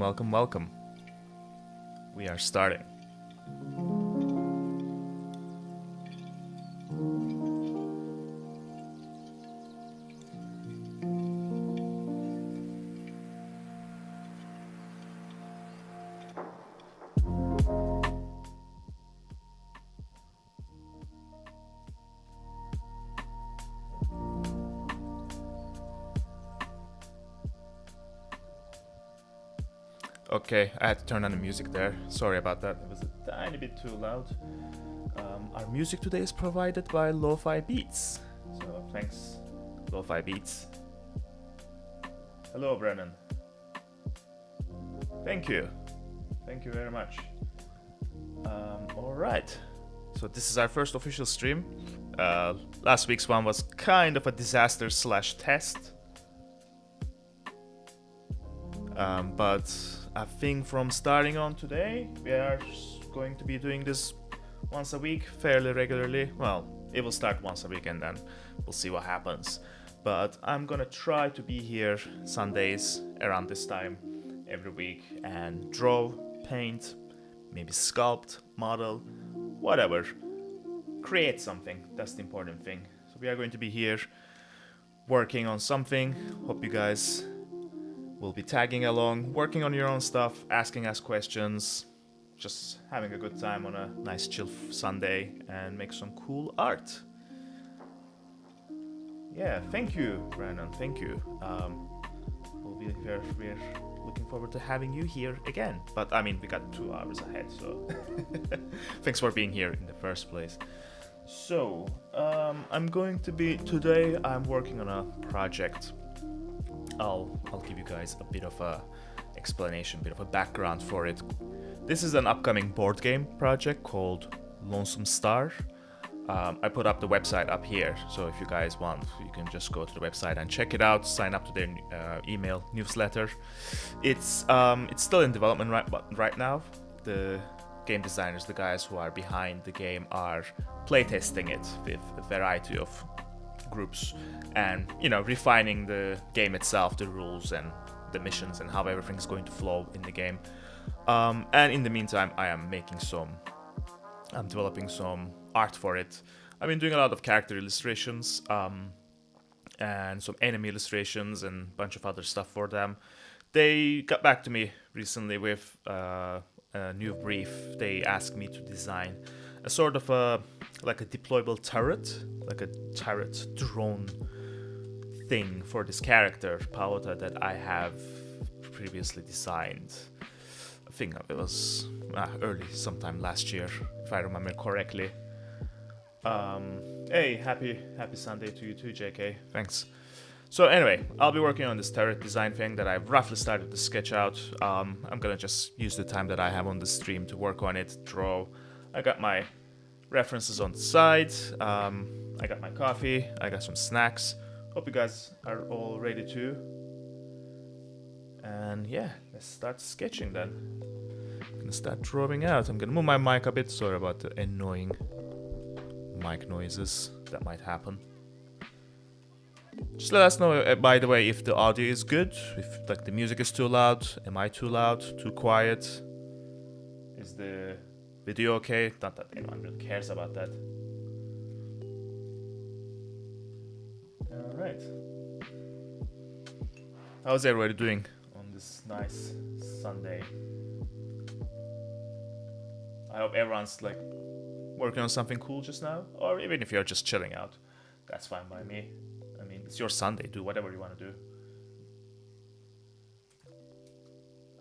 welcome, welcome. We are starting. Okay, I had to turn on the music there. Sorry about that. It was a tiny bit too loud. Our music today is provided by Lofi Beats. So thanks, Lofi Beats. Hello, Brennan. Thank you. Thank you very much. Alright. So this is our first official stream. Last week's one was kind of a disaster / test. But I think from starting on today, we are going to be doing this once a week, fairly regularly. Well, it will start once a week and then we'll see what happens. But I'm gonna try to be here Sundays around this time every week and draw, paint, maybe sculpt, model, whatever. Create something, that's the important thing. So we are going to be here working on something. Hope you guys will be tagging along, working on your own stuff, asking us questions, just having a good time on a nice chill Sunday and make some cool art. Yeah, thank you, Brandon, thank you. We're looking forward to having you here again. But I mean, we got 2 hours ahead, so thanks for being here in the first place. So, today I'm working on a project. I'll give you guys a bit of a explanation, a bit of a background for it. This is an upcoming board game project called Lonesome Star. I put up the website up here, so if you guys want, you can just go to the website and check it out, sign up to their email newsletter. It's still in development right now. The game designers, the guys who are behind the game, are playtesting it with a variety of groups and, refining the game itself, the rules and the missions and how everything's going to flow in the game. And in the meantime, I'm developing some art for it. I've been doing a lot of character illustrations and some enemy illustrations and a bunch of other stuff for them. They got back to me recently with a new brief. They asked me to design a sort of a deployable turret, like a turret drone thing for this character, Paota, that I have previously designed. I think it was early sometime last year, if I remember correctly. Hey, happy Sunday to you too, JK. Thanks. So anyway, I'll be working on this turret design thing that I've roughly started to sketch out. I'm gonna just use the time that I have on the stream to work on it, draw. I got my references on the side. I got my coffee. I got some snacks. Hope you guys are all ready too. And yeah, let's start sketching then. I'm gonna start drawing out. I'm gonna move my mic a bit. Sorry about the annoying mic noises that might happen. Just let us know, by the way, if the audio is good, if the music is too loud, am I too loud, too quiet? Is the video okay? Not that anyone really cares about that. Alright. How's everybody doing on this nice Sunday? I hope everyone's working on something cool just now, or even if you're just chilling out, that's fine by me. I mean, it's your Sunday, do whatever you want to do.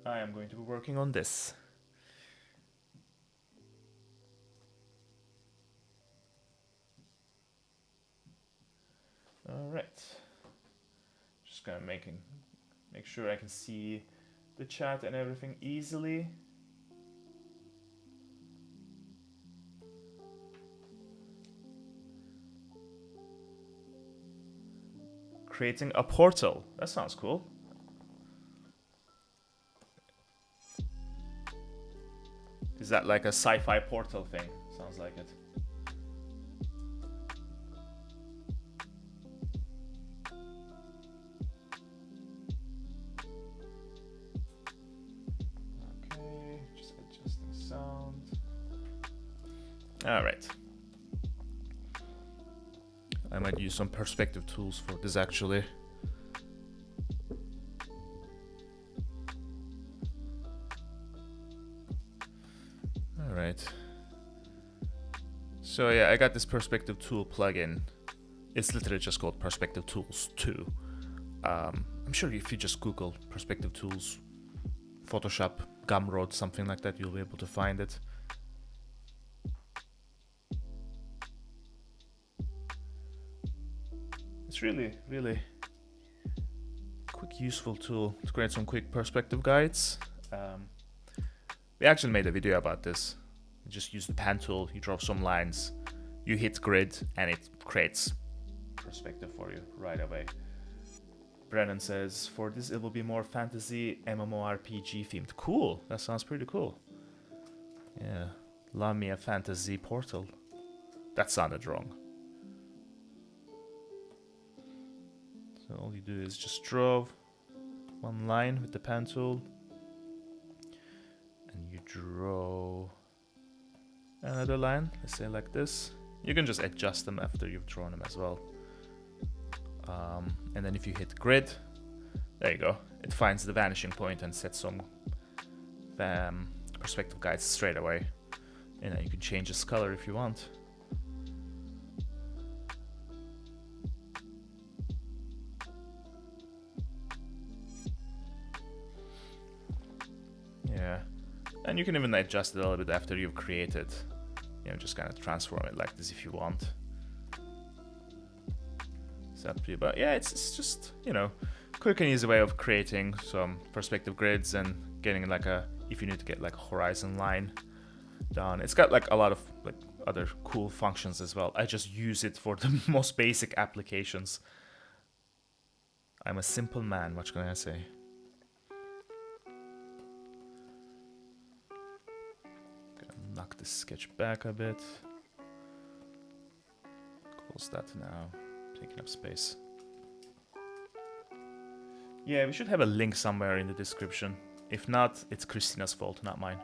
I am going to be working on this. Alright. Just gonna make sure I can see the chat and everything easily. Creating a portal. That sounds cool. Is that like a sci-fi portal thing? Sounds like it. All right. I might use some perspective tools for this actually. All right. So yeah, I got this perspective tool plugin. It's literally just called Perspective Tools 2. I'm sure if you just Google Perspective Tools, Photoshop, Gumroad, something like that, you'll be able to find it. It's really, really quick, useful tool to create some quick perspective guides. We actually made a video about this. You just use the pen tool, you draw some lines, you hit grid, and it creates perspective for you right away. Brennan says, for this it will be more fantasy MMORPG themed. Cool, that sounds pretty cool. Yeah, love me a fantasy portal. That sounded wrong. So all you do is just draw one line with the pen tool, and you draw another line, let's say like this. You can just adjust them after you've drawn them as well. And then if you hit grid, there you go. It finds the vanishing point and sets some perspective guides straight away. And then you can change its color if you want. Yeah, and you can even adjust it a little bit after you've created. You know, just kind of transform it like this if you want. But yeah, it's just, you know, quick and easy way of creating some perspective grids and getting like if you need to get like a horizon line done. It's got like a lot of like other cool functions as well. I just use it for the most basic applications. I'm a simple man, what can I say? Gonna knock this sketch back a bit. Close that now. Taking up space. Yeah, we should have a link somewhere in the description. If not, it's Christina's fault, not mine.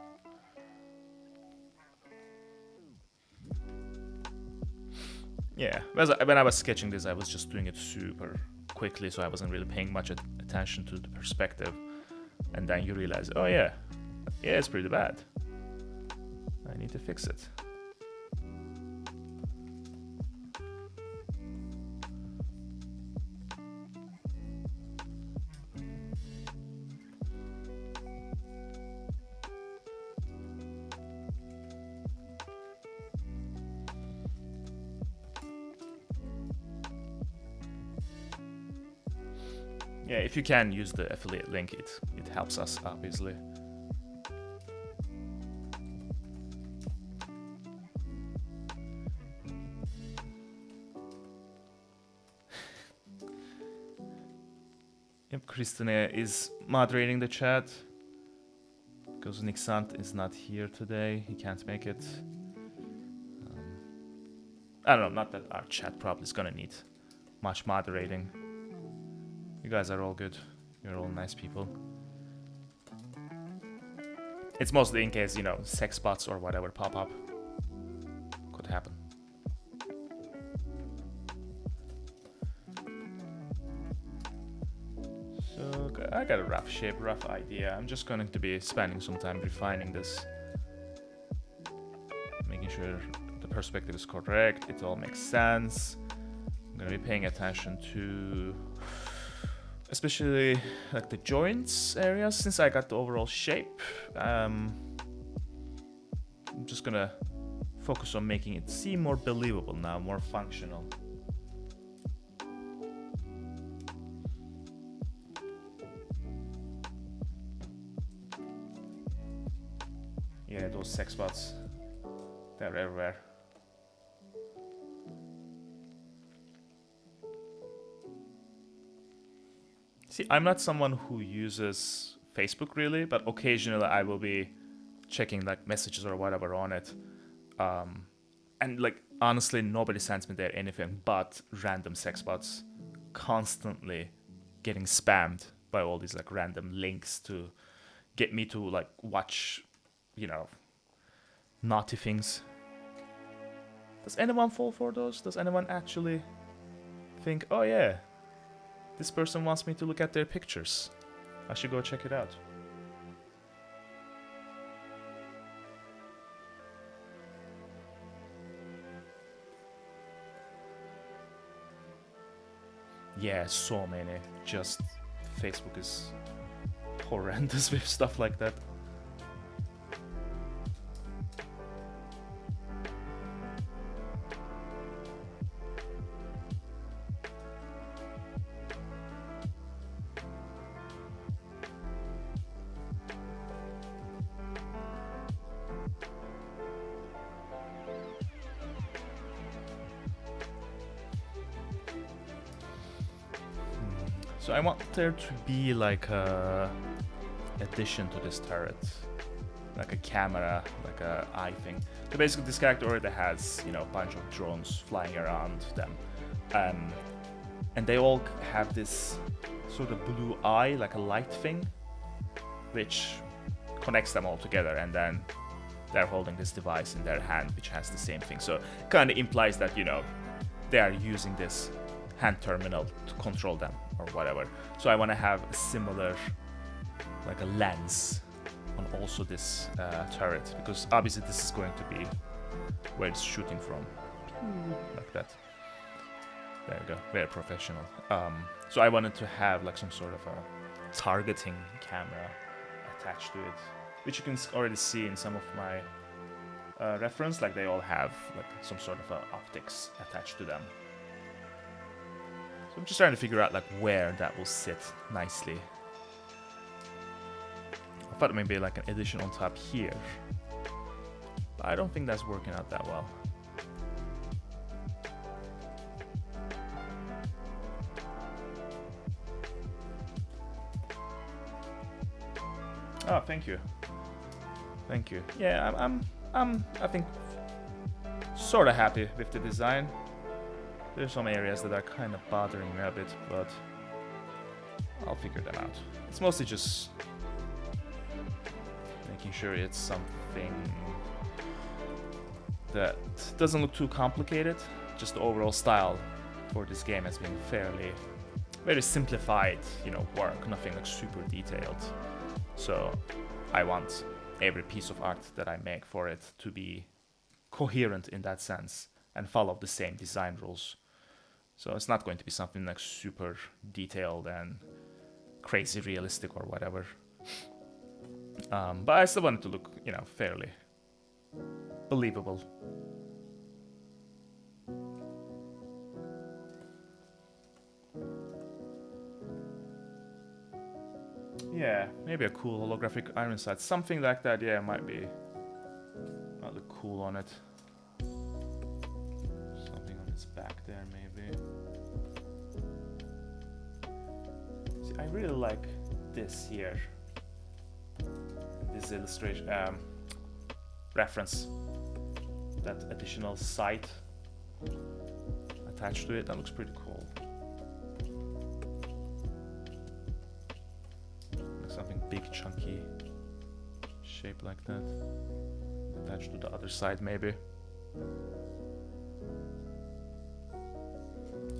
Yeah, when I was sketching this, I was just doing it super quickly, so I wasn't really paying much attention to the perspective. And then you realize, oh yeah, it's pretty bad. I need to fix it. Yeah, if you can use the affiliate link, it helps us, obviously. Yep, Christina is moderating the chat because Nick Sant is not here today. He can't make it. I don't know, not that our chat probably is gonna need much moderating. You guys are all good. You're all nice people. It's mostly in case, you know, sex bots or whatever pop up. Could happen. So, I got a rough shape, rough idea. I'm just going to be spending some time refining this. Making sure the perspective is correct, it all makes sense. I'm going to be paying attention to especially like the joints areas, since I got the overall shape. I'm just gonna focus on making it seem more believable now, more functional. Yeah, those sex bots, they're everywhere. See, I'm not someone who uses Facebook really, but occasionally I will be checking like messages or whatever on it. And like honestly, nobody sends me there anything but random sex bots, constantly getting spammed by all these like random links to get me to like watch, you know, naughty things. Does anyone fall for those? Does anyone actually think, oh yeah, this person wants me to look at their pictures, I should go check it out? Yeah, so many. Just Facebook is horrendous with stuff like that. So I want there to be like a addition to this turret, like a camera, like a eye thing. So basically this character already has, you know, a bunch of drones flying around them. And they all have this sort of blue eye, like a light thing, which connects them all together, and then they're holding this device in their hand, which has the same thing. So it kind of implies that, you know, they are using this hand terminal to control them or whatever. So I want to have a similar, like a lens on also this turret, because obviously this is going to be where it's shooting from, like that. There you go, very professional. So I wanted to have like some sort of a targeting camera attached to it, which you can already see in some of my reference, like they all have like some sort of optics attached to them. So I'm just trying to figure out like where that will sit nicely. I thought maybe like an addition on top here, but I don't think that's working out that well. Oh, thank you. Thank you. Yeah, I think sort of happy with the design. There's some areas that are kind of bothering me a bit, but I'll figure them out. It's mostly just making sure it's something that doesn't look too complicated. Just the overall style for this game has been very simplified, you know, work, nothing like super detailed. So I want every piece of art that I make for it to be coherent in that sense and follow the same design rules. So it's not going to be something like super detailed and crazy realistic or whatever. But I still want it to look, you know, fairly believable. Yeah, maybe a cool holographic iron sight, something like that. Yeah, might look cool on it. Something on its back there, maybe. See, I really like this here. This illustration reference, that additional sight attached to it. That looks pretty cool. Something big, chunky shape like that attached to the other side, maybe,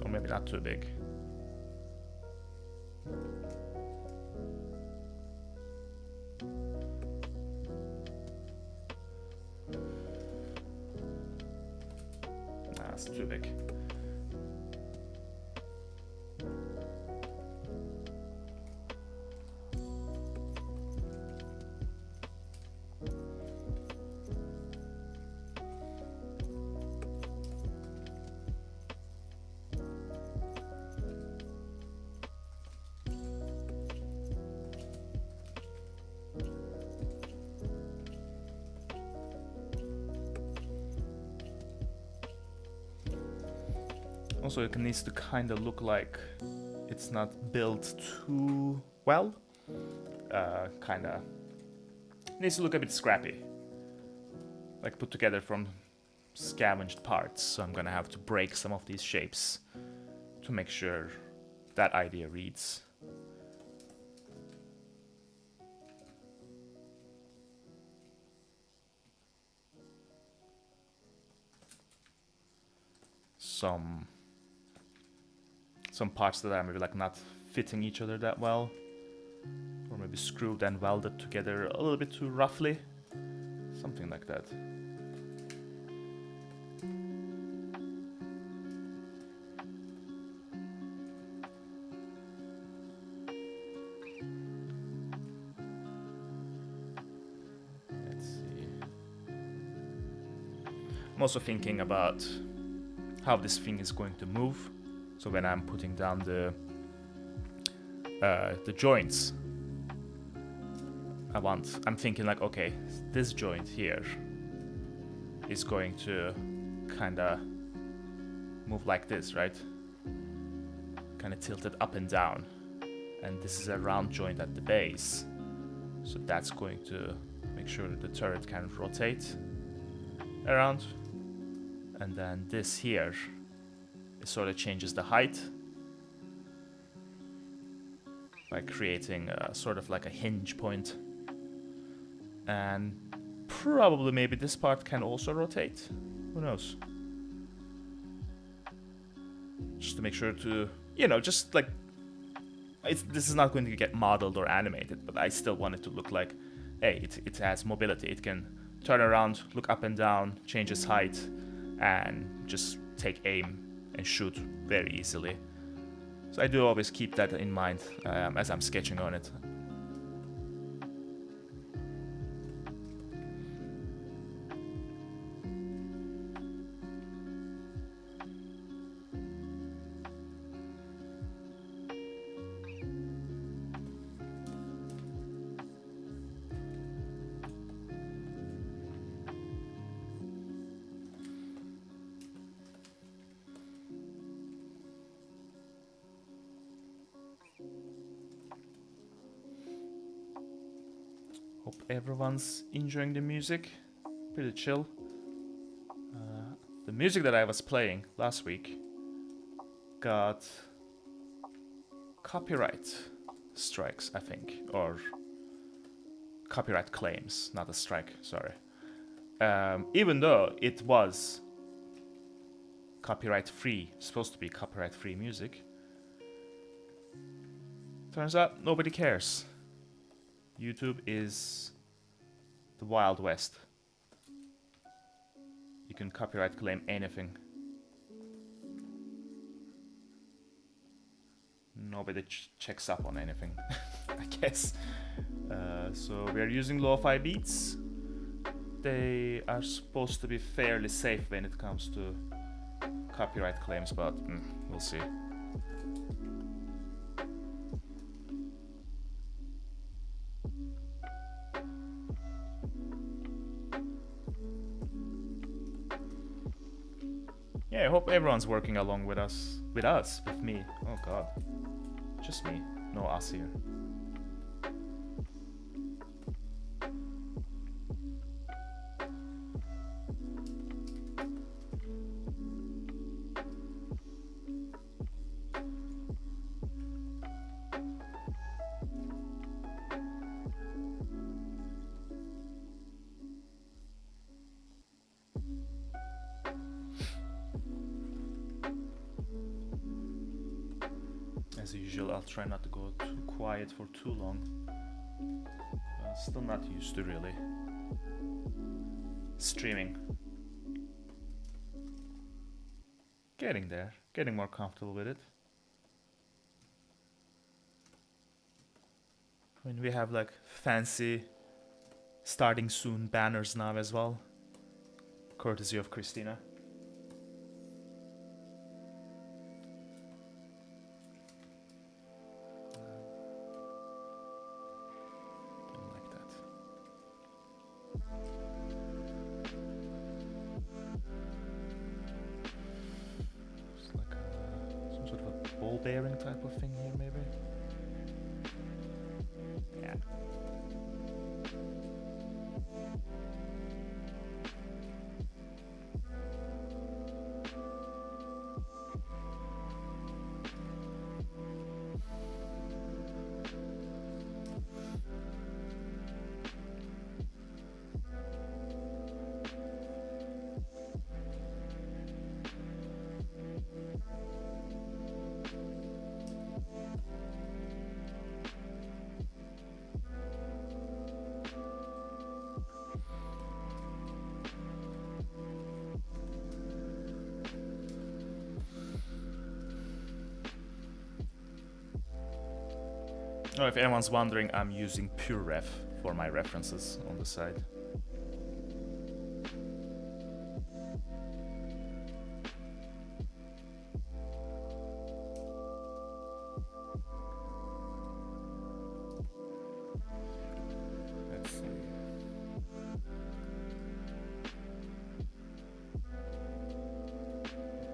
or maybe not too big. That's too big. Also, it needs to kind of look like it's not built too well. Kind of needs to look a bit scrappy, like put together from scavenged parts. So I'm gonna have to break some of these shapes to make sure that idea reads. some parts that are maybe like not fitting each other that well, or maybe screwed and welded together a little bit too roughly, something like that. Let's see. I'm also thinking about how this thing is going to move. So when I'm putting down the joints, I'm thinking like, okay, this joint here is going to kind of move like this, right? Kind of tilted up and down. And this is a round joint at the base. So that's going to make sure that the turret can rotate around. And then this here, it sort of changes the height by creating sort of like a hinge point. And probably maybe this part can also rotate. Who knows? Just to make sure to, you know, just like, this is not going to get modeled or animated, but I still want it to look like, hey, it has mobility. It can turn around, look up and down, change its height, and just take aim and shoot very easily. So I do always keep that in mind as I'm sketching on it. Hope everyone's enjoying the music. Pretty chill. The music that I was playing last week got copyright strikes, I think, or copyright claims, not a strike, sorry. Even though it was copyright free, supposed to be copyright free music, turns out nobody cares. YouTube is the Wild West. You can copyright claim anything. Nobody checks up on anything, I guess. So we are using lo-fi beats. They are supposed to be fairly safe when it comes to copyright claims, but we'll see. Yeah, I hope everyone's working along with us, with me. Oh god. Just me, no us here. As usual, I'll try not to go too quiet for too long. Still not used to really streaming. Getting there, getting more comfortable with it. I mean, we have like fancy starting soon banners now as well, courtesy of Christina. Ball bearing type of thing here, maybe? Yeah. Oh, if anyone's wondering, I'm using PureRef for my references on the side. Let's see.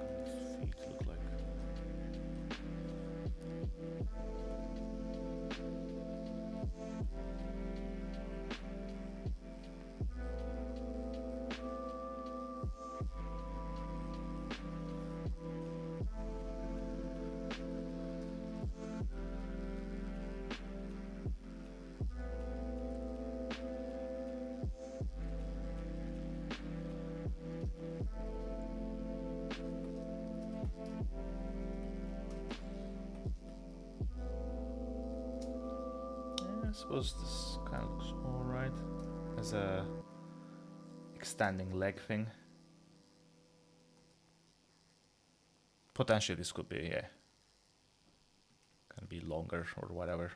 What do these feet look like? I suppose this kind of looks alright as a extending leg thing. Potentially this could be, yeah, can be longer or whatever.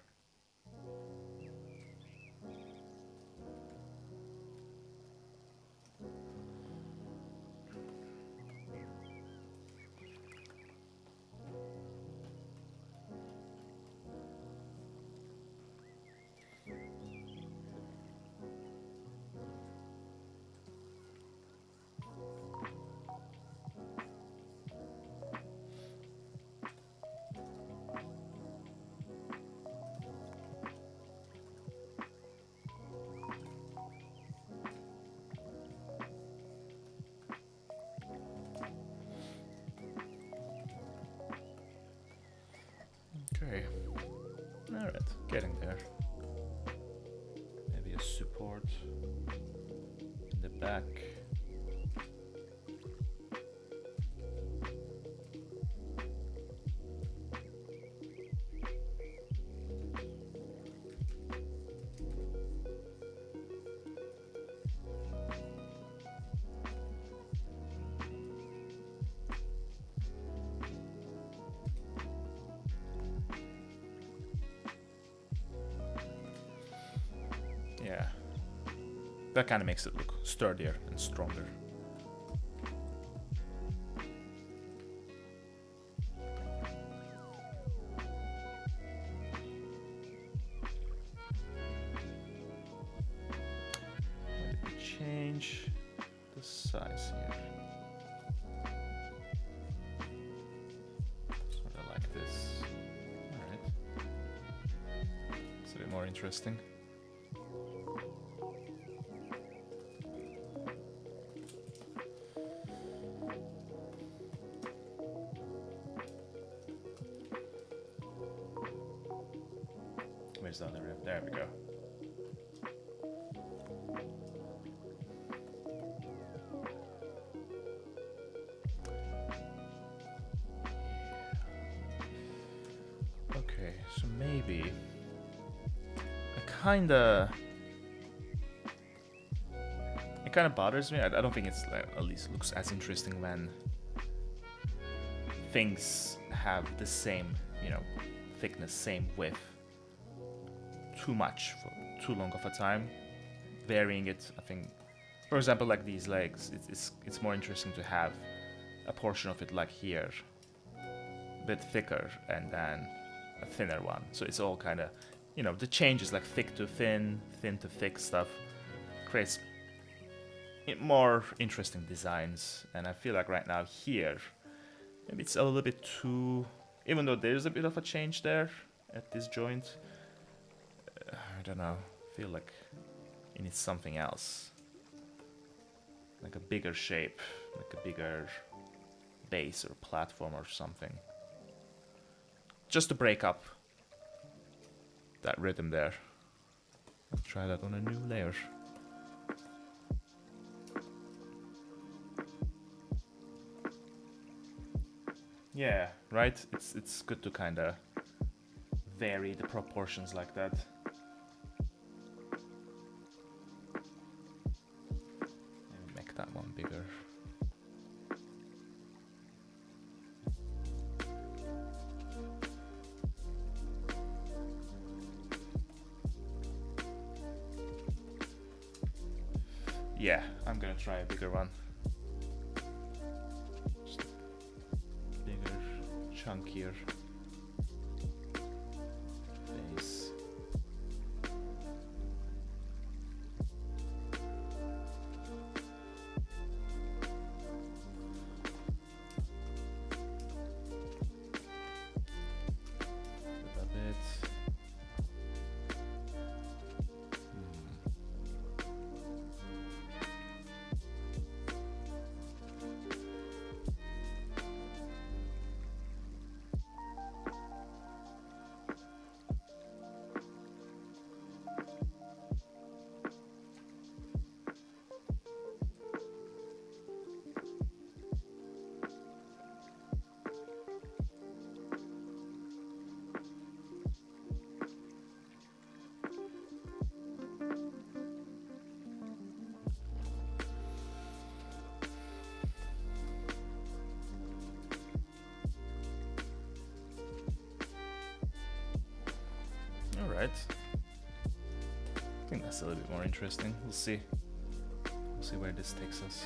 Okay, alright, getting there. Maybe a support in the back. Yeah, that kind of makes it look sturdier and stronger. Maybe change the size here. Sort of like this. All right. It's a bit more interesting. Where's the other rib? There we go. Okay, so maybe it kind of bothers me. I don't think it's like, at least looks as interesting when things have the same, you know, thickness, same width. Too much for too long of a time. Varying it, I think, for example, like these legs, it's more interesting to have a portion of it like here, a bit thicker, and then a thinner one. So it's all kind of, you know, the changes like thick to thin, thin to thick stuff creates more interesting designs. And I feel like right now here, maybe it's a little bit too, even though there's a bit of a change there at this joint, I don't know, I feel like it needs something else. Like a bigger shape, like a bigger base or platform or something. Just to break up that rhythm there. I'll try that on a new layer. Yeah, right? It's good to kind of vary the proportions like that. Maybe make that one bigger. Yeah, I'm gonna try a bigger one. Just bigger, chunkier base. A bit. Alright. I think that's a little bit more interesting. We'll see. We'll see where this takes us.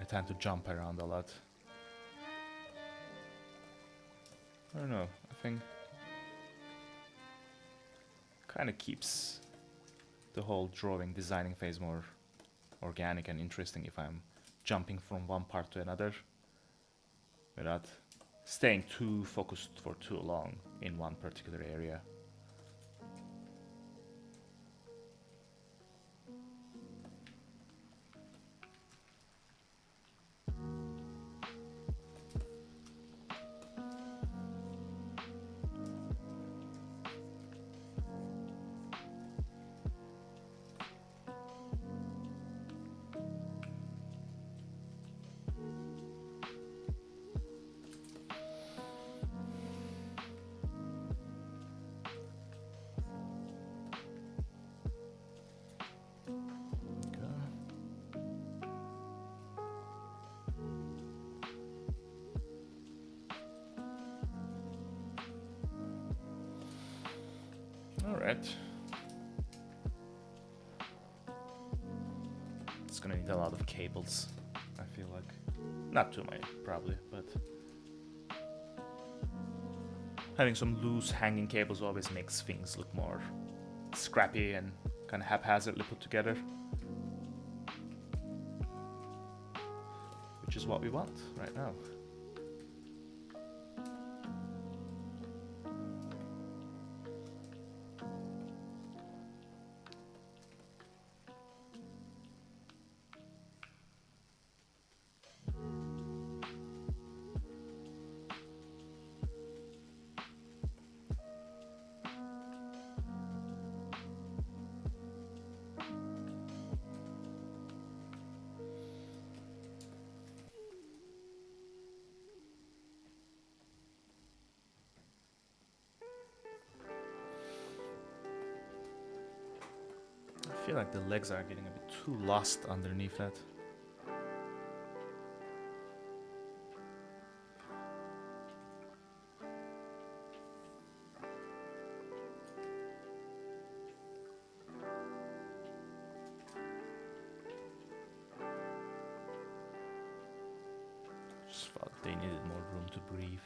I tend to jump around a lot. I don't know, I think kind of keeps the whole drawing, designing phase more organic and interesting if I'm jumping from one part to another without staying too focused for too long in one particular area. Alright. It's gonna need a lot of cables, I feel like. Not too many, probably, but having some loose hanging cables always makes things look more scrappy and kind of haphazardly put together. Which is what we want right now. I feel like the legs are getting a bit too lost underneath that. Just thought they needed more room to breathe.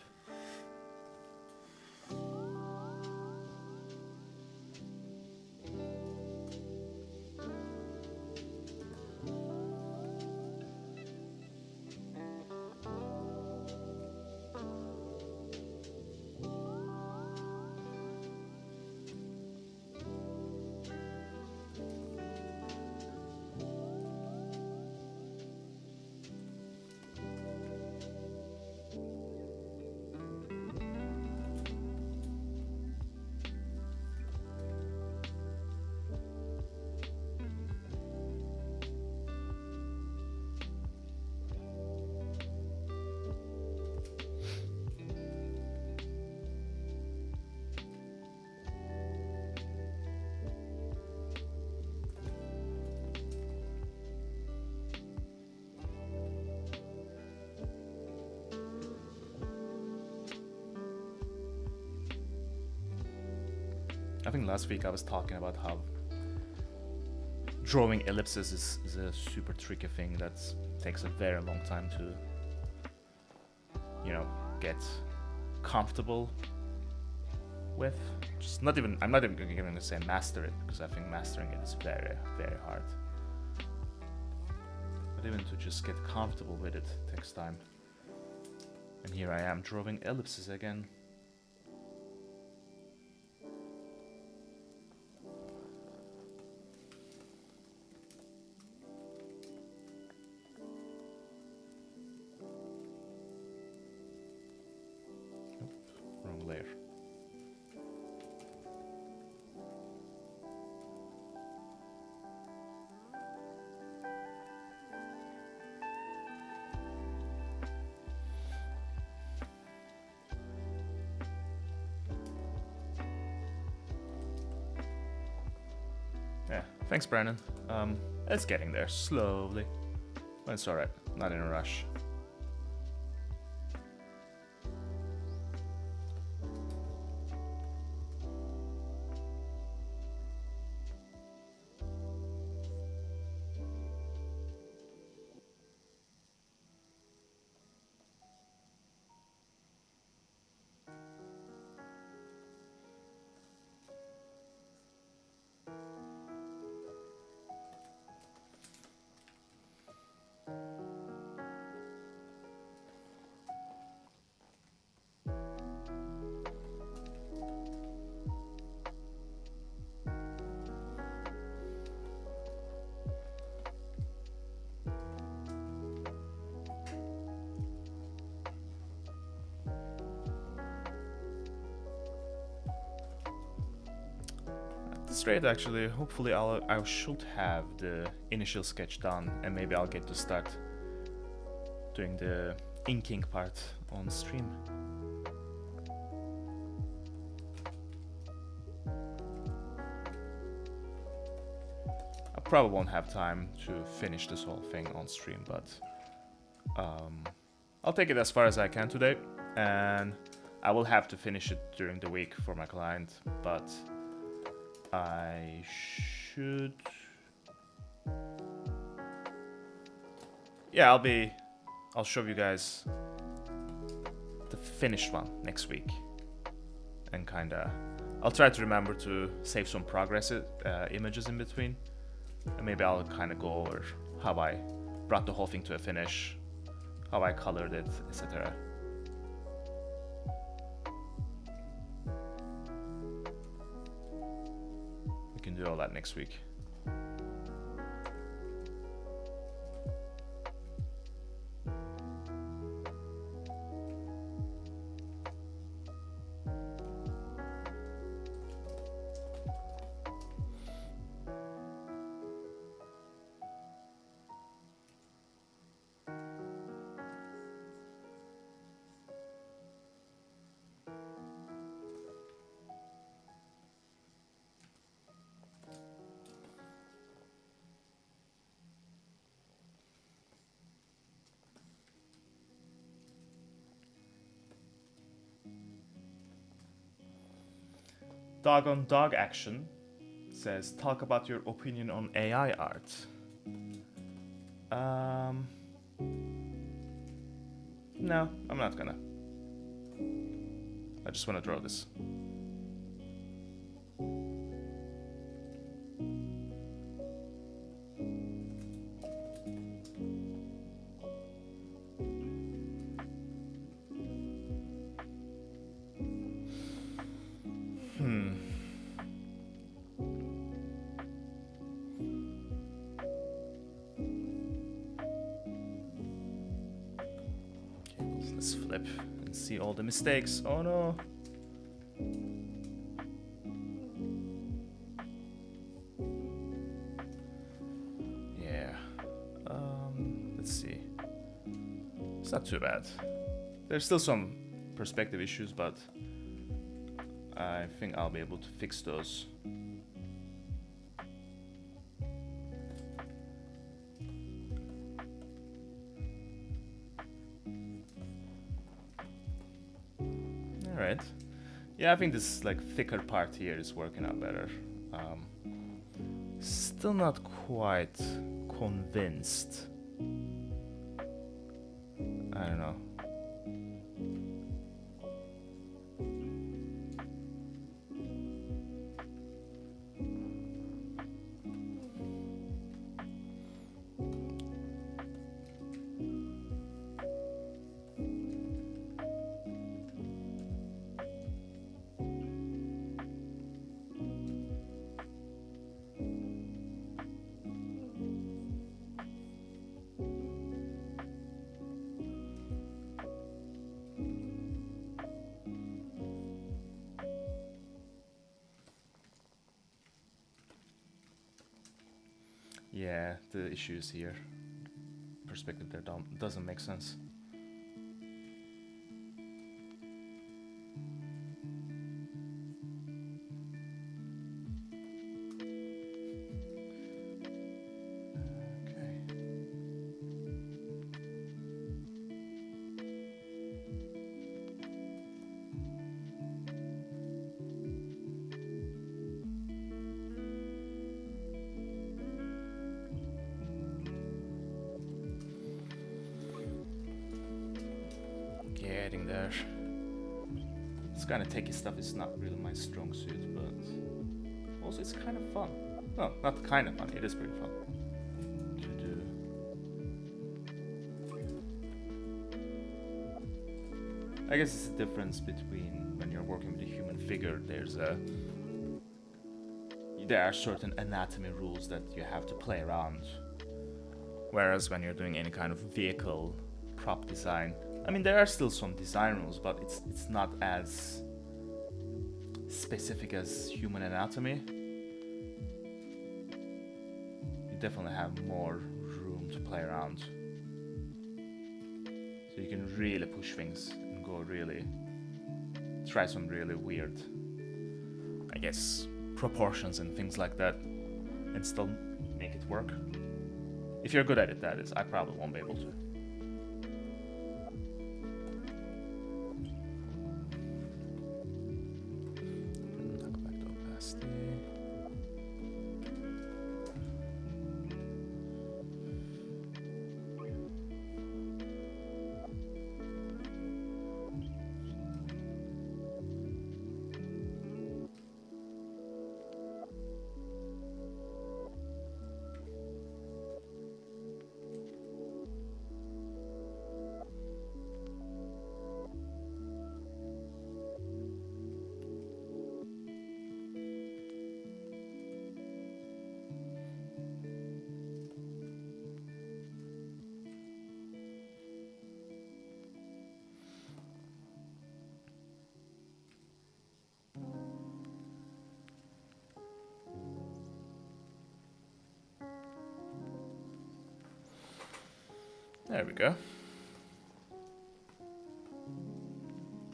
I think last week I was talking about how drawing ellipses is a super tricky thing that takes a very long time to, you know, get comfortable with. Just not even, I'm not even going to say master it, because I think mastering it is very, very hard. But even to just get comfortable with it takes time. And here I am drawing ellipses again. Wrong layer. Yeah, thanks, Brandon. It's getting there slowly. But it's alright, not in a rush. Straight, actually. Hopefully I should have the initial sketch done, and maybe I'll get to start doing the inking part on stream. I probably won't have time to finish this whole thing on stream, but I'll take it as far as I can today, and I will have to finish it during the week for my client, but I should... Yeah, I'll show you guys the finished one next week. And kinda... I'll try to remember to save some progress images in between. And maybe I'll kinda go over how I brought the whole thing to a finish, how I colored it, etc. We can do all that next week. Dog on Dog Action says, talk about your opinion on AI art. No, I'm not gonna. I just want to draw this. Let's flip and see all the mistakes. Oh no. Yeah. Let's see. It's not too bad. There's still some perspective issues, but I think I'll be able to fix those. Alright. Yeah, I think this like thicker part here is working out better. Still not quite convinced. I don't know. Yeah, the issues here. Perspective there doesn't make sense. Getting there. This kind of techie stuff is not really my strong suit, but also it's kind of fun. No, not kind of fun, it is pretty fun to do. I guess it's the difference between when you're working with a human figure, there are certain anatomy rules that you have to play around. Whereas when you're doing any kind of vehicle prop design, I mean, there are still some design rules, but it's not as specific as human anatomy. You definitely have more room to play around. So you can really push things and try some really weird, I guess, proportions and things like that, and still make it work. If you're good at it, that is. I probably won't be able to. There we go.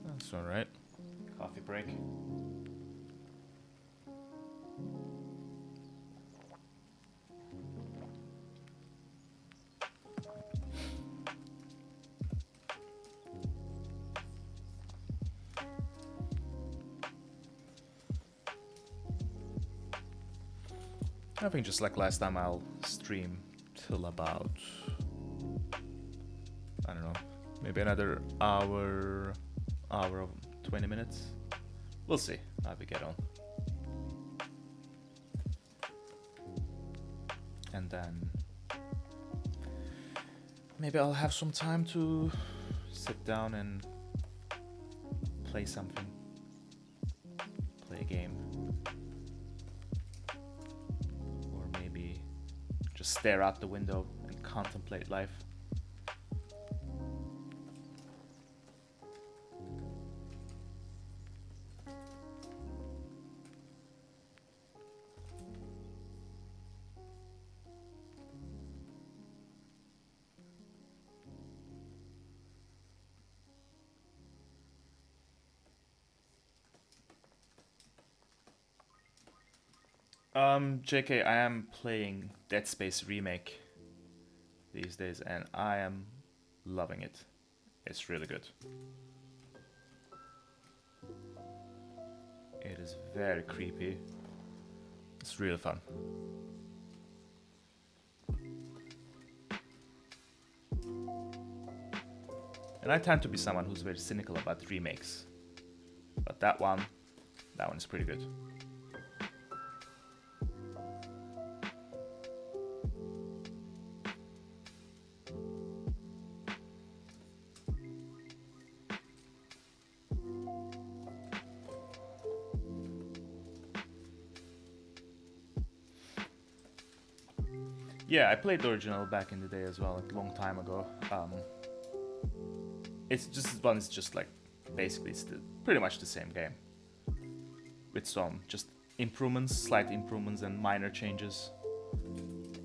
That's alright. Coffee break. I think just like last time, I'll stream till about, I don't know, maybe another hour of 20 minutes. We'll see how we get on. And then maybe I'll have some time to sit down and play something, play a game. Stare out the window and contemplate life. JK, I am playing Dead Space Remake these days, and I am loving it. It's really good. It is very creepy. It's really fun. And I tend to be someone who's very cynical about remakes. But that one is pretty good. Yeah, I played the original back in the day as well, like a long time ago. It's just like basically pretty much the same game, with some just improvements, slight improvements, and minor changes.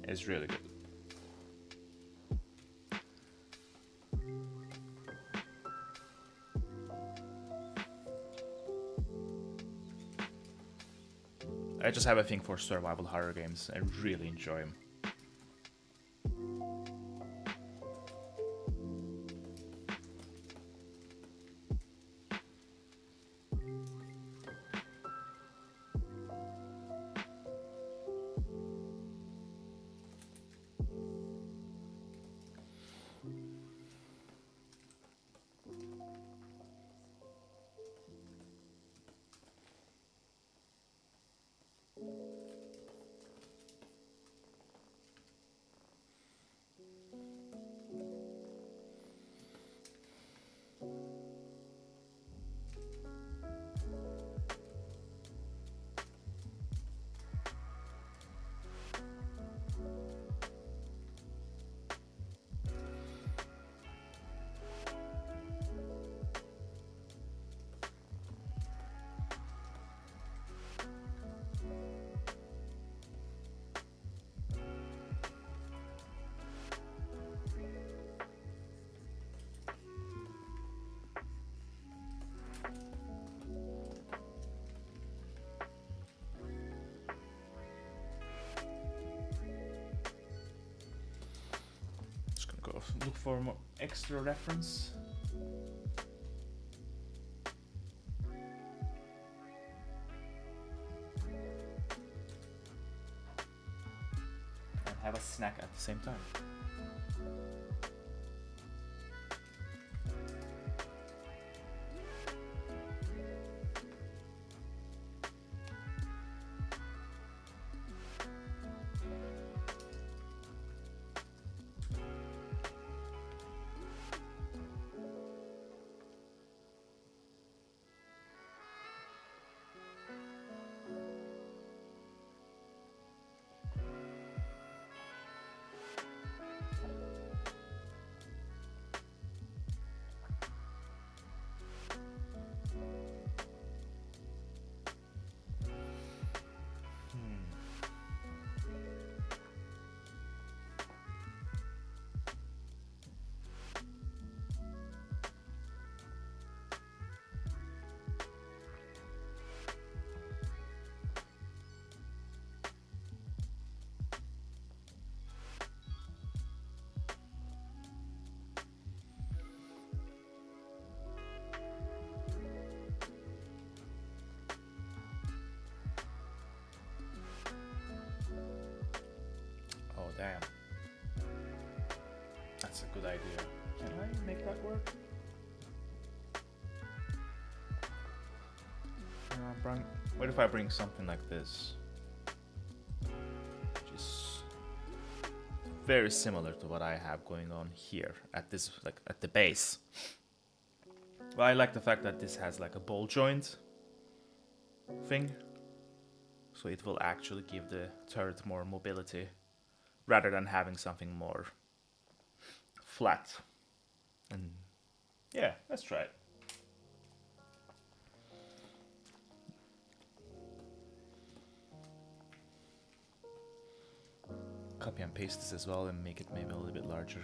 It's really good. I just have a thing for survival horror games. I really enjoy them. Look for more extra reference. And have a snack at the same time. Damn. That's a good idea. Can I make that work? What if I bring something like this? Which is very similar to what I have going on here at this, like at the base. Well, I like the fact that this has like a ball joint thing. So it will actually give the turret more mobility, rather than having something more flat. And yeah, let's try it. Copy and paste this as well and make it maybe a little bit larger.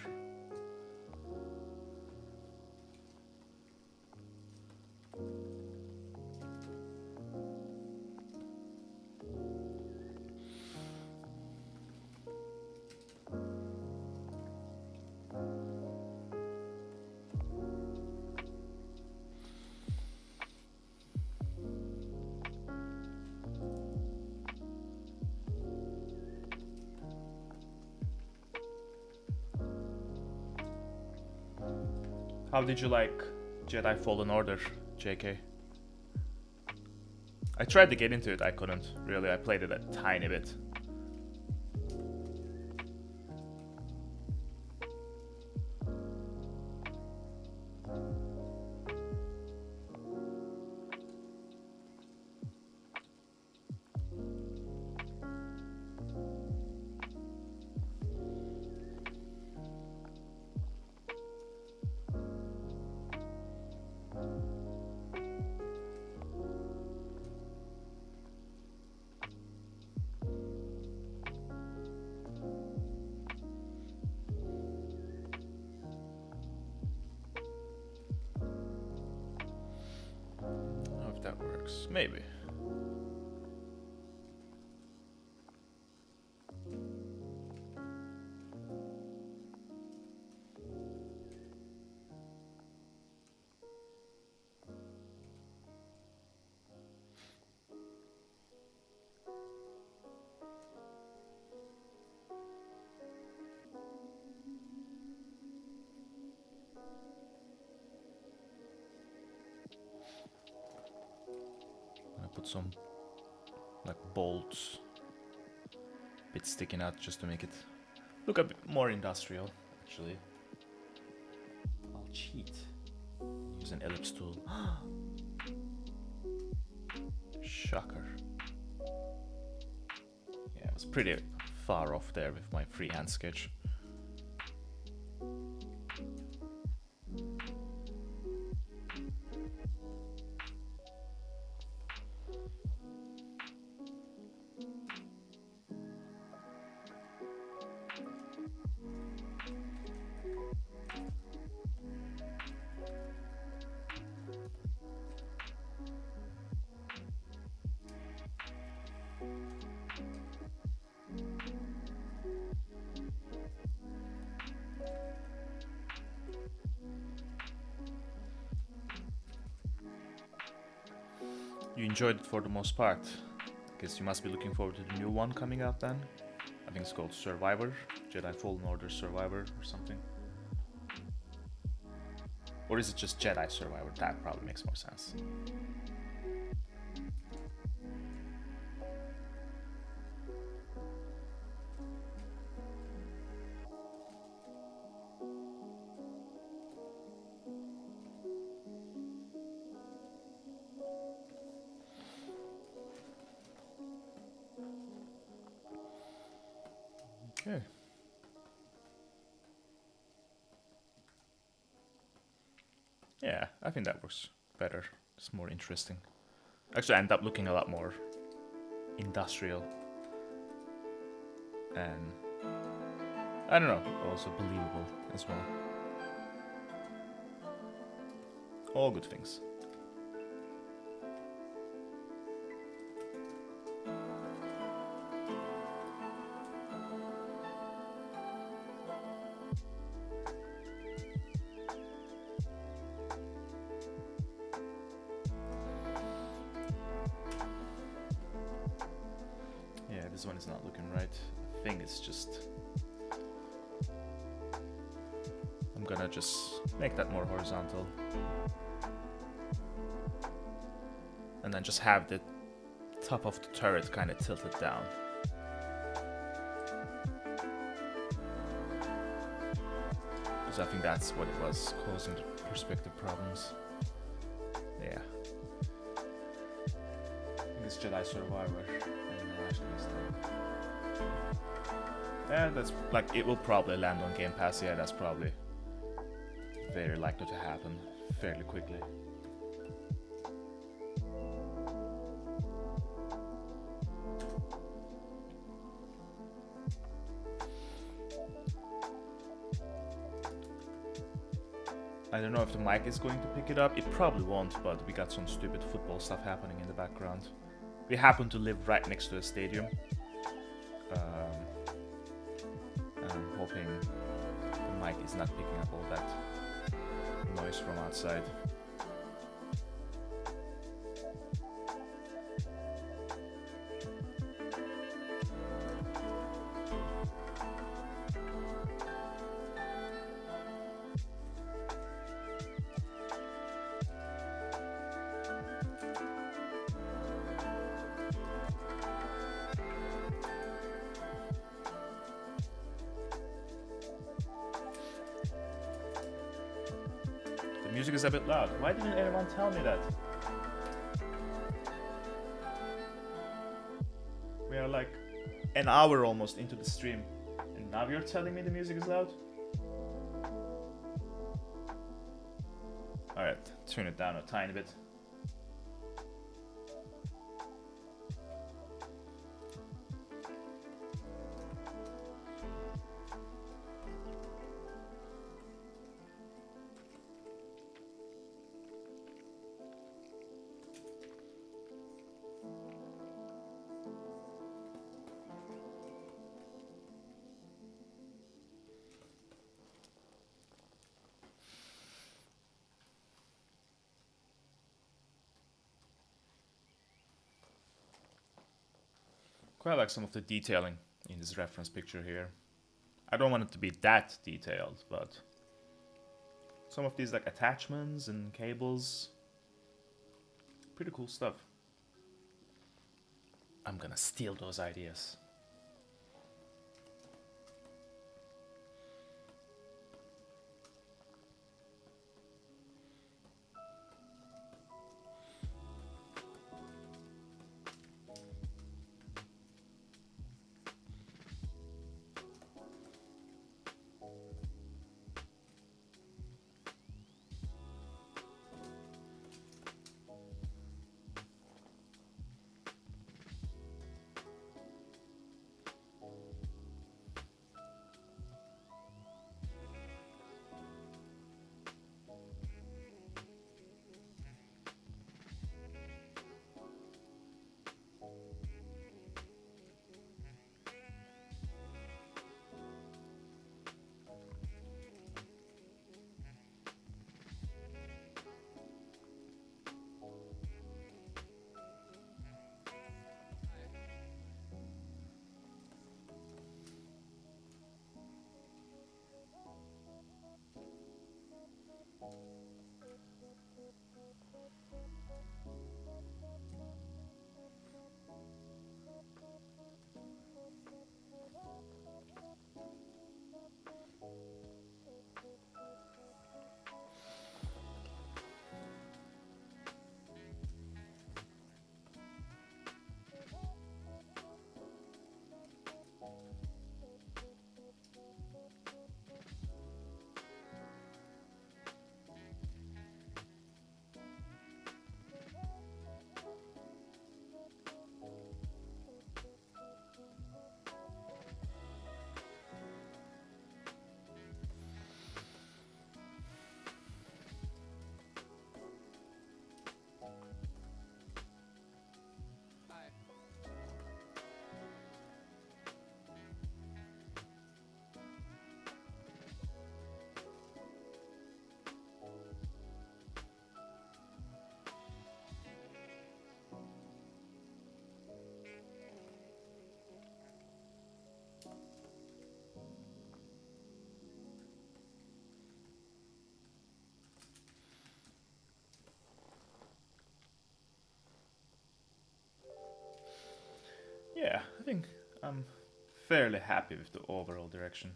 How did you like Jedi Fallen Order, JK? I tried to get into it, I couldn't, really. I played it a tiny bit. That works, maybe. Put some like bolts, bit sticking out just to make it look a bit more industrial. Actually, I'll cheat. Use an ellipse tool. Shocker. Yeah, I was pretty far off there with my freehand sketch. You enjoyed it for the most part. I guess you must be looking forward to the new one coming out then. I think it's called Survivor, Jedi Fallen Order Survivor or something. Or is it just Jedi Survivor? That probably makes more sense. Okay. Yeah, I think that works better. It's more interesting. Actually, I end up looking a lot more industrial. And I don't know, also believable as well. All good things. This one is not looking right. I think it's just... I'm gonna just make that more horizontal. And then just have the top of the turret kind of tilted down. Because I think that's what it was causing the perspective problems. Yeah. I think it's Jedi Survivor. Yeah, that's like, it will probably land on Game Pass. Yeah, that's probably very likely to happen fairly quickly. I don't know if the mic is going to pick it up. It probably won't, but we got some stupid football stuff happening in the background. We happen to live right next to a stadium. I'm hoping the mic is not picking up all that noise from outside. music is a bit loud. Why didn't anyone tell me that? We are like an hour almost into the stream, and now you're telling me the music is loud? Alright, tune it down a tiny bit. Quite like some of the detailing in this reference picture here. I don't want it to be that detailed, but some of these like attachments and cables, pretty cool stuff. I'm gonna steal those ideas. Yeah, I think I'm fairly happy with the overall direction.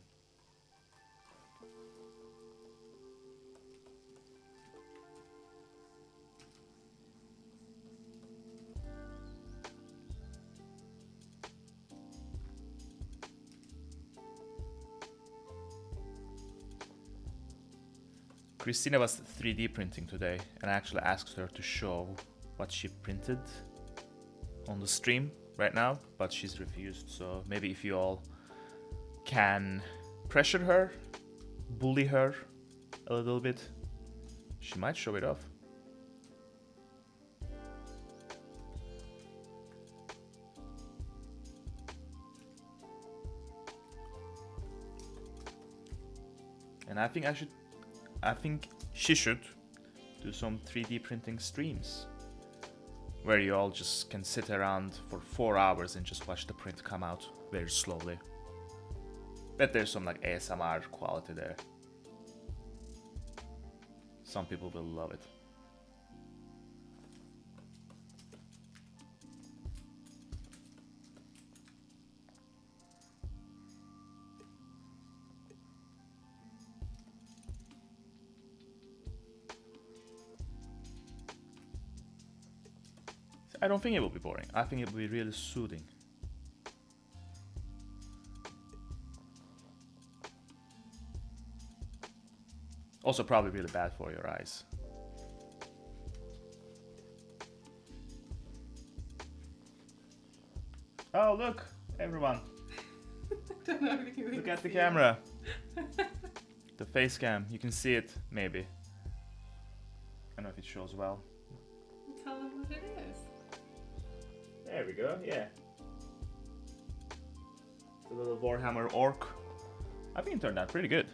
Christina was 3D printing today, and I actually asked her to show what she printed on the stream right now, but she's refused. So maybe if you all can pressure her, bully her a little bit, she might show it off. And I think she should do some 3D printing streams where you all just can sit around for 4 hours and just watch the print come out very slowly. Bet there's some like ASMR quality there. Some people will love it. I don't think it will be boring. I think it will be really soothing. Also probably really bad for your eyes. Oh, look, everyone. Don't know if you Look at the see camera. The face cam, you can see it, maybe. I don't know if it shows well. Tell them what it is. There we go, yeah. The little Warhammer orc. I think it turned out pretty good.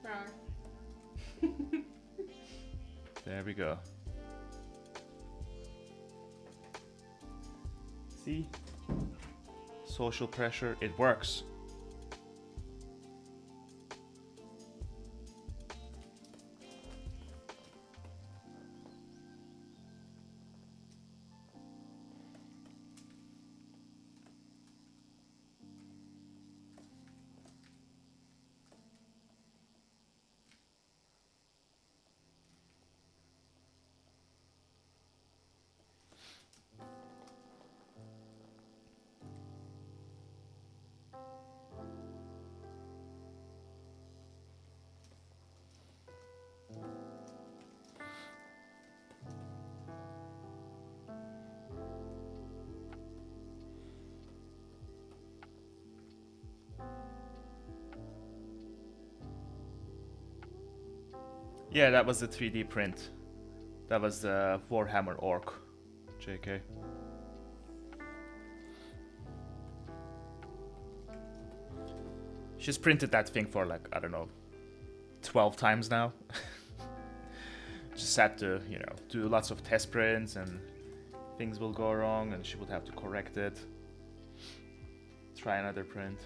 Wrong. There we go. See? Social pressure, it works. Yeah, that was the 3D print. That was the Warhammer orc. JK. She's printed that thing for like, I don't know, 12 times now. Just had to, you know, do lots of test prints and things will go wrong and she would have to correct it. Try another print.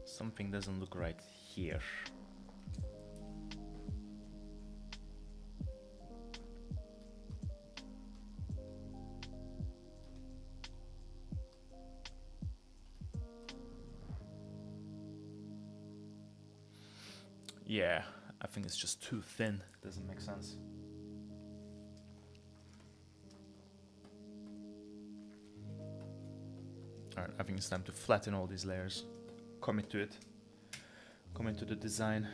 Something doesn't look right here. Yeah, I think it's just too thin. Doesn't make sense. Alright, I think it's time to flatten all these layers. Commit to it. Commit to the design.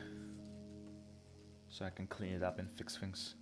So I can clean it up and fix things.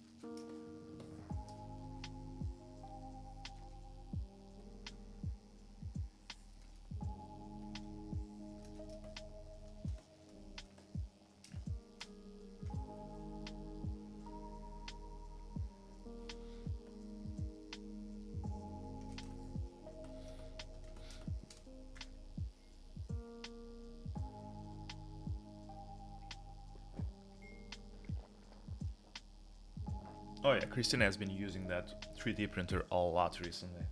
Oh yeah, Christina has been using that 3D printer a lot recently.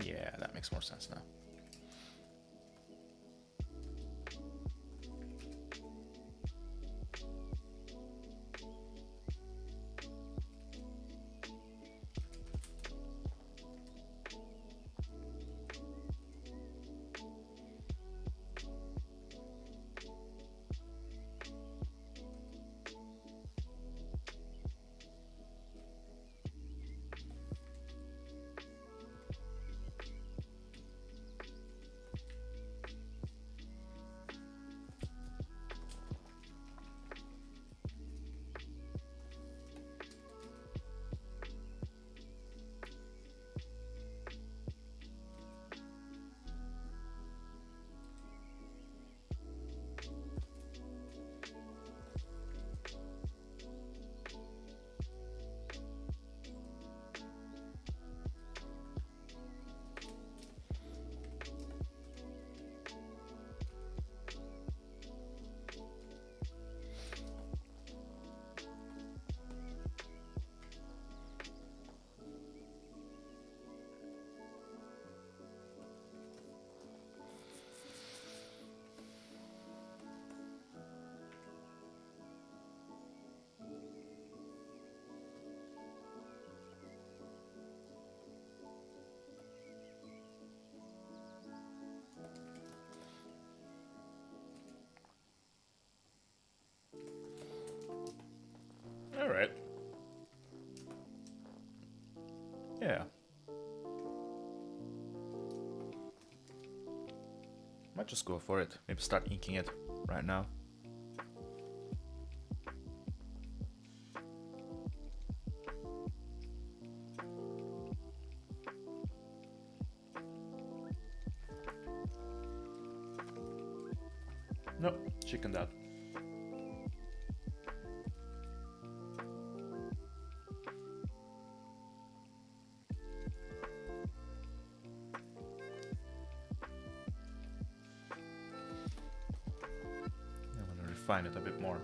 Yeah, that makes more sense now. All right. Yeah. Might just go for it. Maybe start inking it right now. Nope, chickened out. I want to refine it a bit more.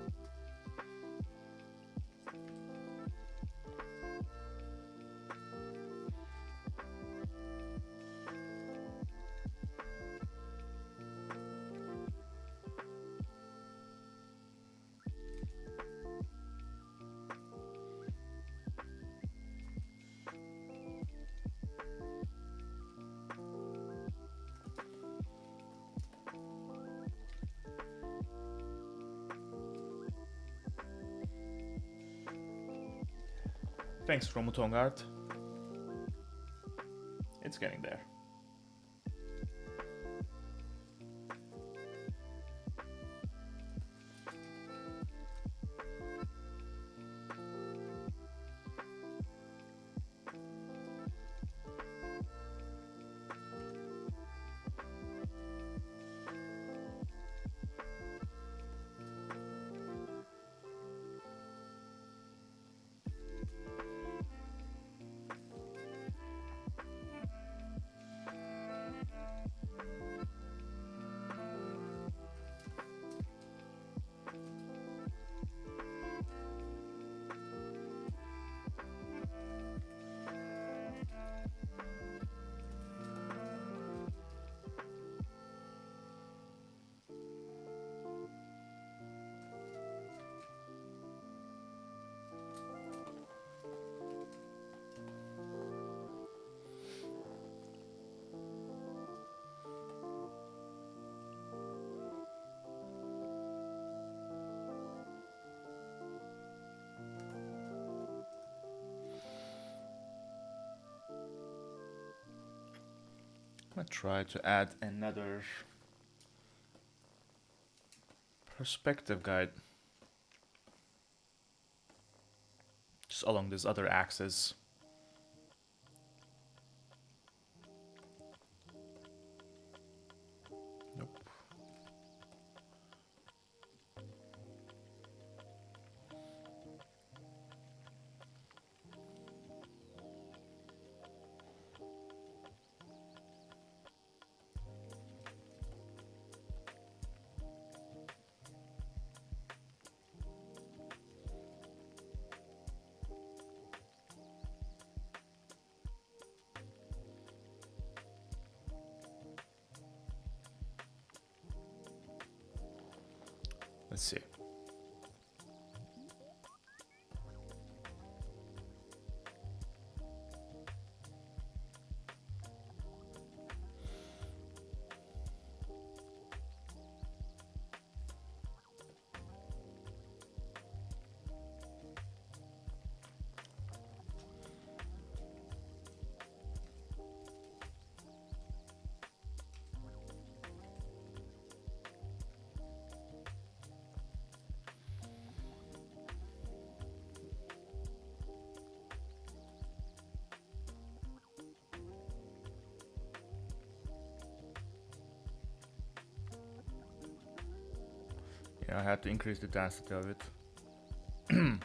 Thanks, Romutongart. It's getting there. gonna try to add another perspective guide just along this other axis. Nope. Let's see. Yeah, I had to increase the density of it. There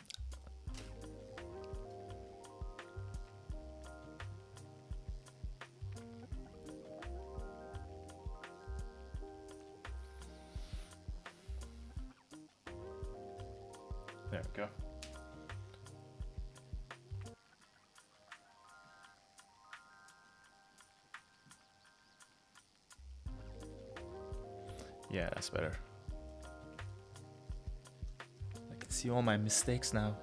we go. Yeah, that's better. I can see all my mistakes now.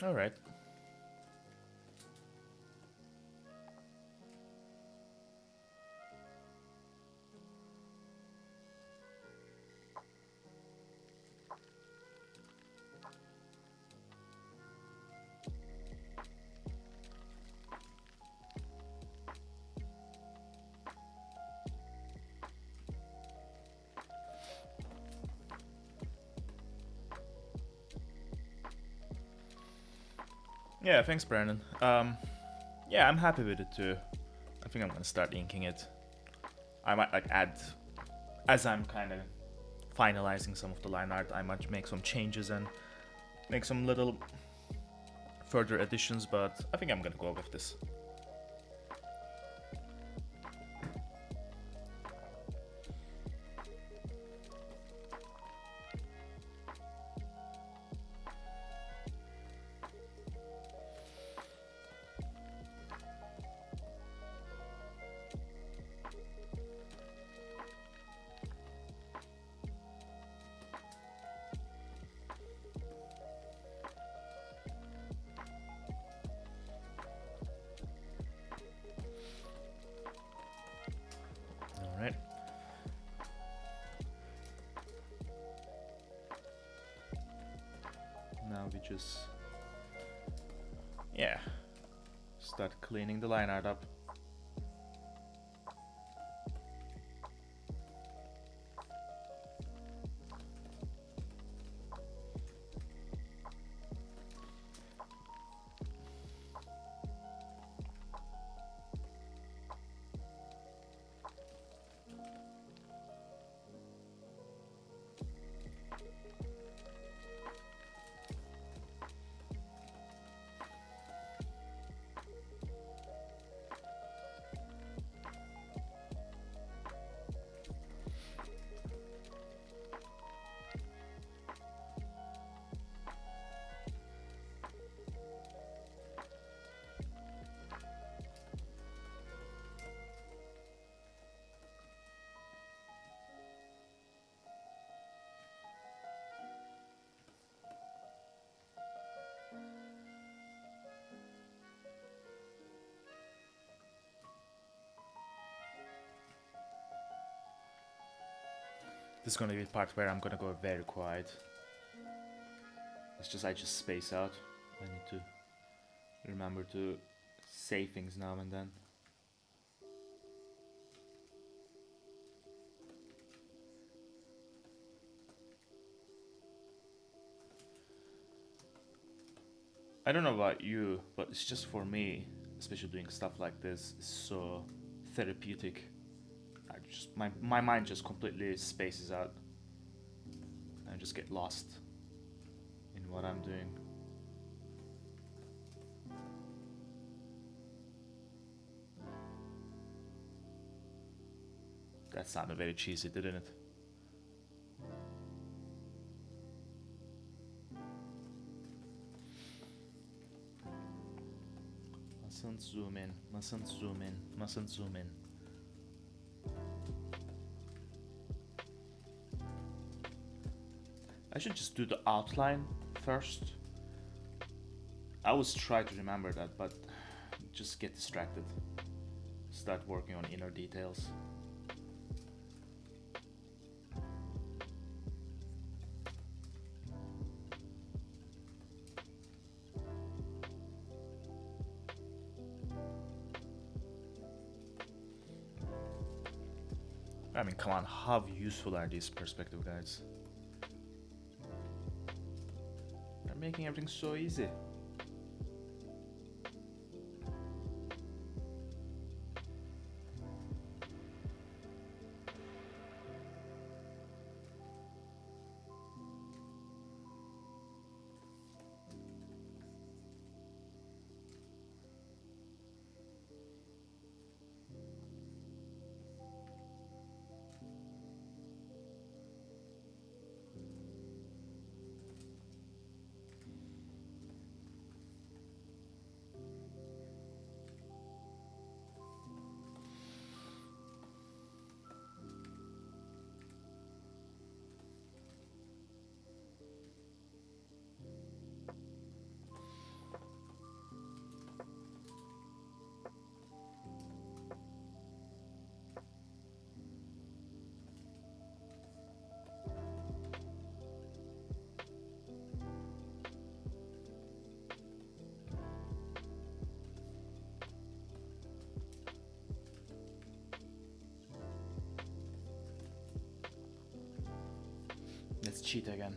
All right. Yeah, thanks, Brandon. Yeah, I'm happy with it too. I think I'm gonna start inking it. I might like add, as I'm kind of finalizing some of the line art, I might make some changes and make some little further additions, but I think I'm gonna go with this. Alright. Now we just, yeah, start cleaning the line art up. This is gonna be the part where I'm gonna go very quiet. It's just I just space out. I need to remember to say things now and then. I don't know about you, but it's just for me, especially doing stuff like this, is so therapeutic. My mind just completely spaces out. I just get lost in what I'm doing. That sounded very cheesy, didn't it? Mustn't zoom in, mustn't zoom in, mustn't zoom in. I should just do the outline first. I always try to remember that, but just get distracted. Start working on inner details. I mean, come on, how useful are these perspective guides? They're making everything so easy. Let's cheat again.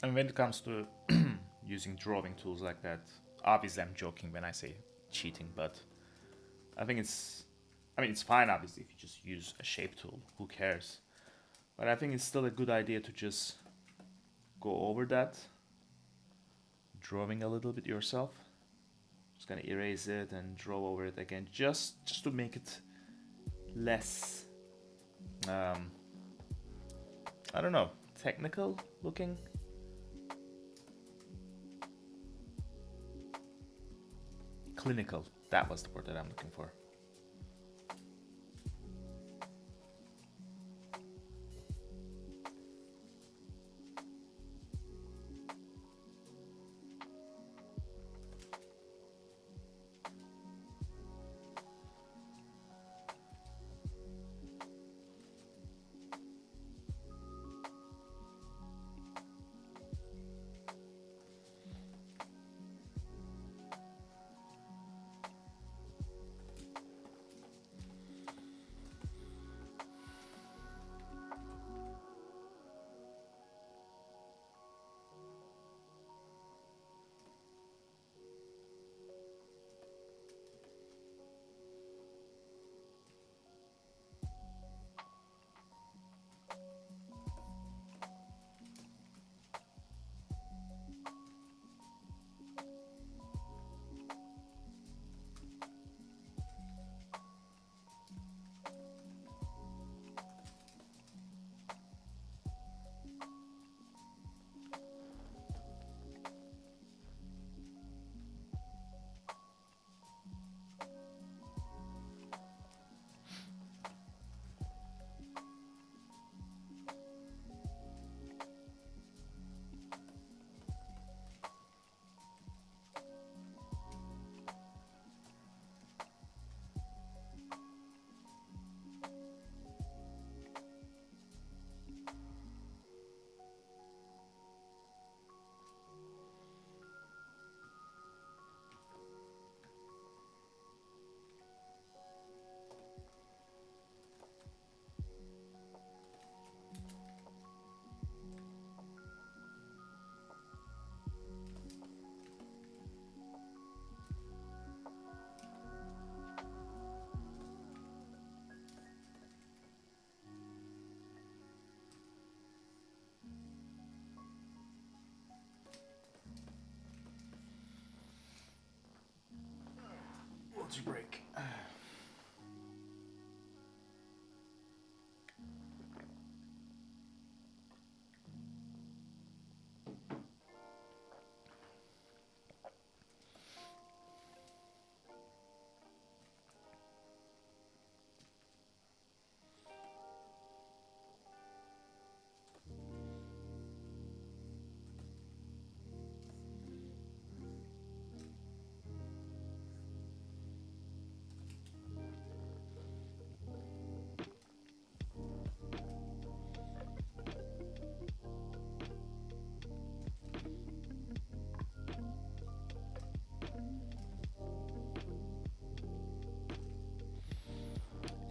And when it comes to using drawing tools like that, obviously I'm joking when I say cheating, but I think it's fine obviously if you just use a shape tool, who cares? But I think it's still a good idea to just go over that drawing a little bit yourself. Just gonna erase it and draw over it again, just to make it less, I don't know, technical looking. Clinical, that was the word that I'm looking for. Coffee break.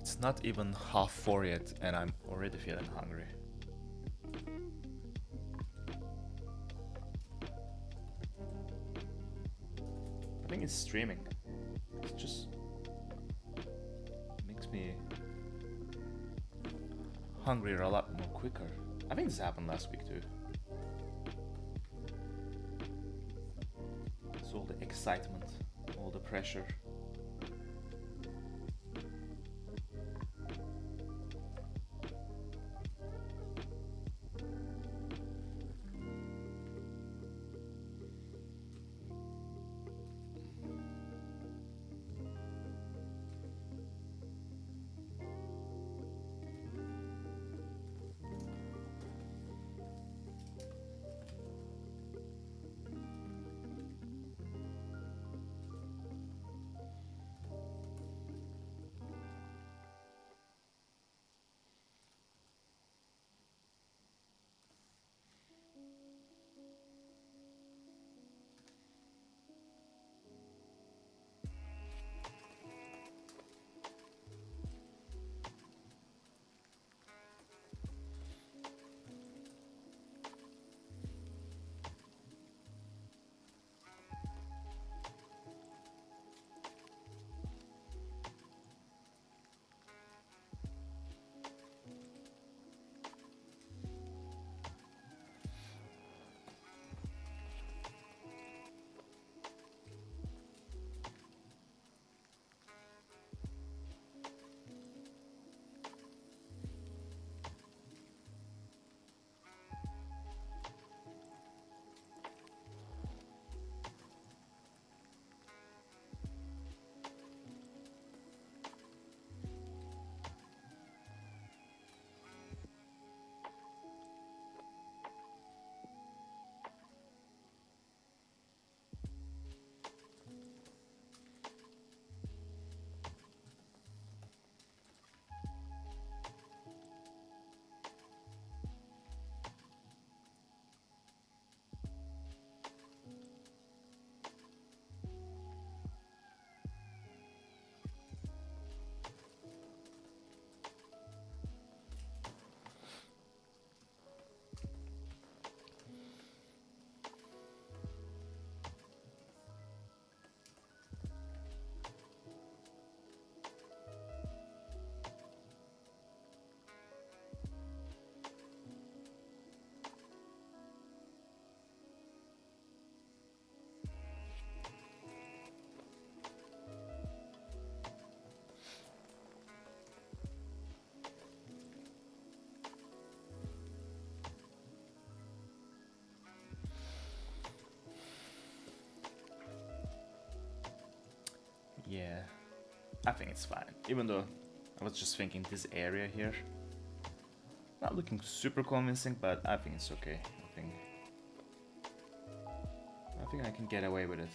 It's not even 4:30 yet, and I'm already feeling hungry. I think it's streaming. It just makes me hungrier a lot more quicker. I think this happened last week too. It's all the excitement, all the pressure. Yeah, I think it's fine. Even though I was just thinking this area here, not looking super convincing, but I think it's okay. I think I can get away with it.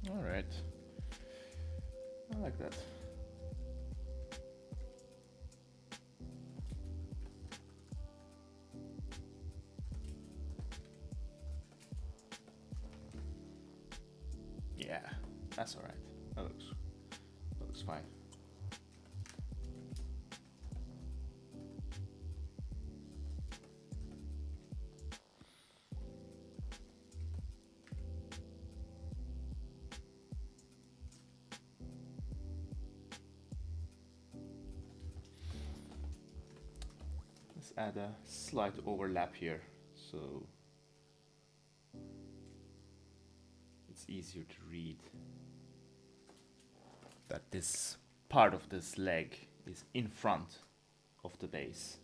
All right. I like that. Yeah, that's all right. That looks fine. Let's add a slight overlap here, so it's easier to read that this part of this leg is in front of the base.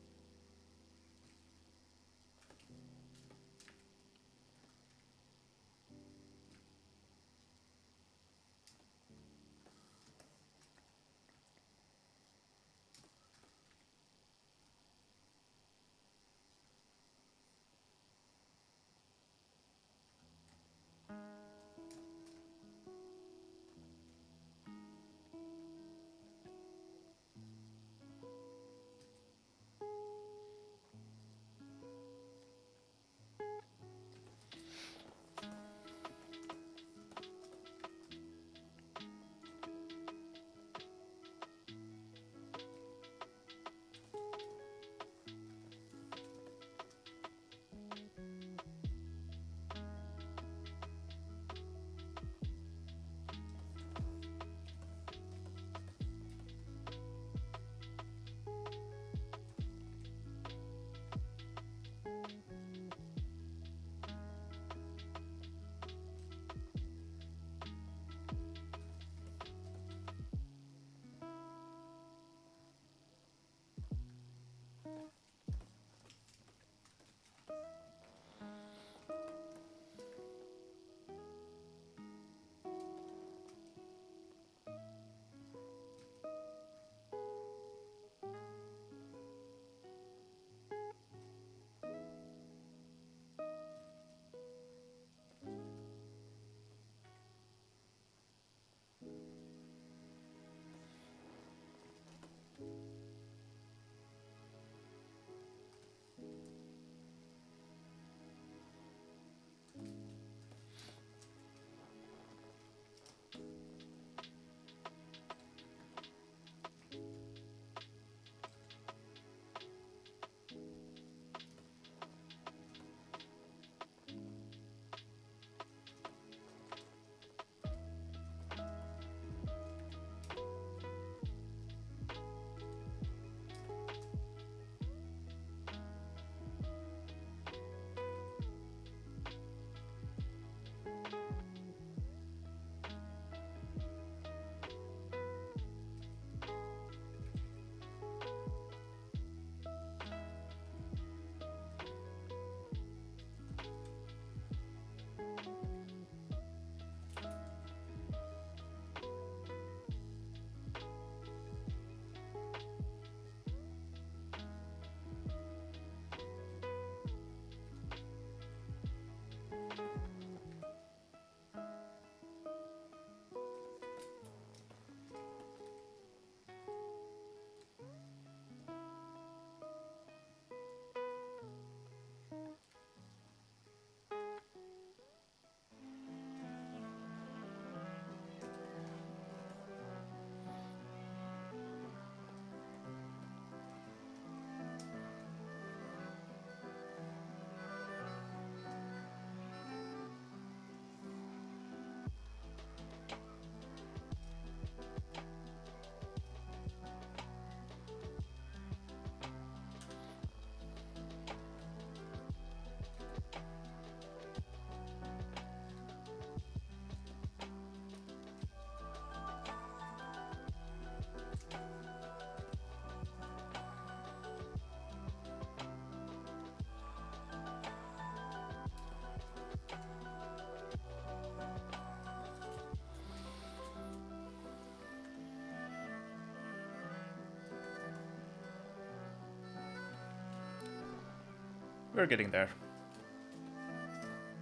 We're getting there.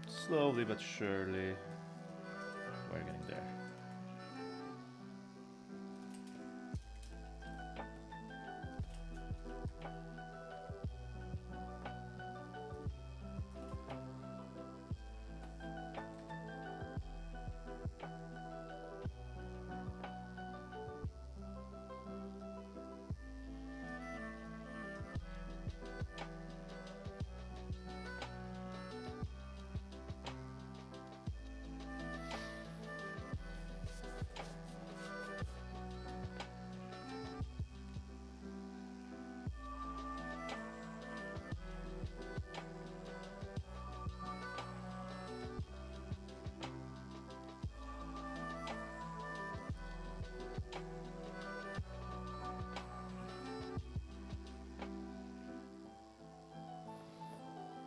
Slowly but surely. we're getting there.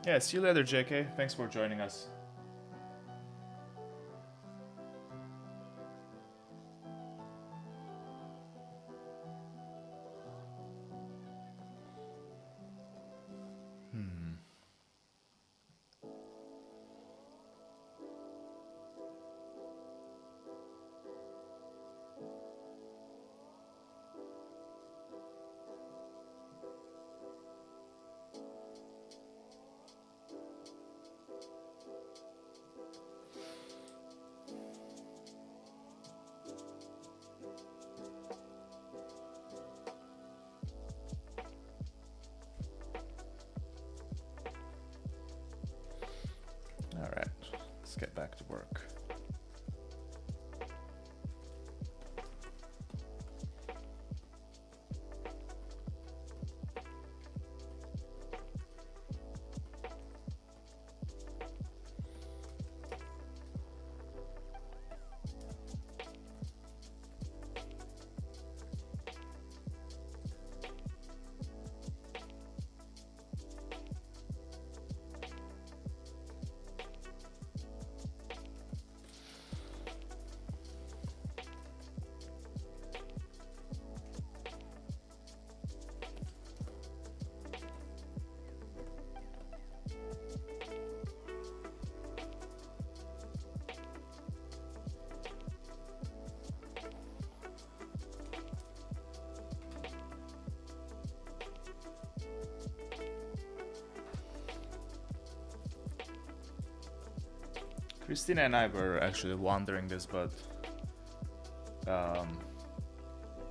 Yeah, see you later, JK. Thanks for joining us. All right, let's get back to work. Christina and I were actually wondering this, but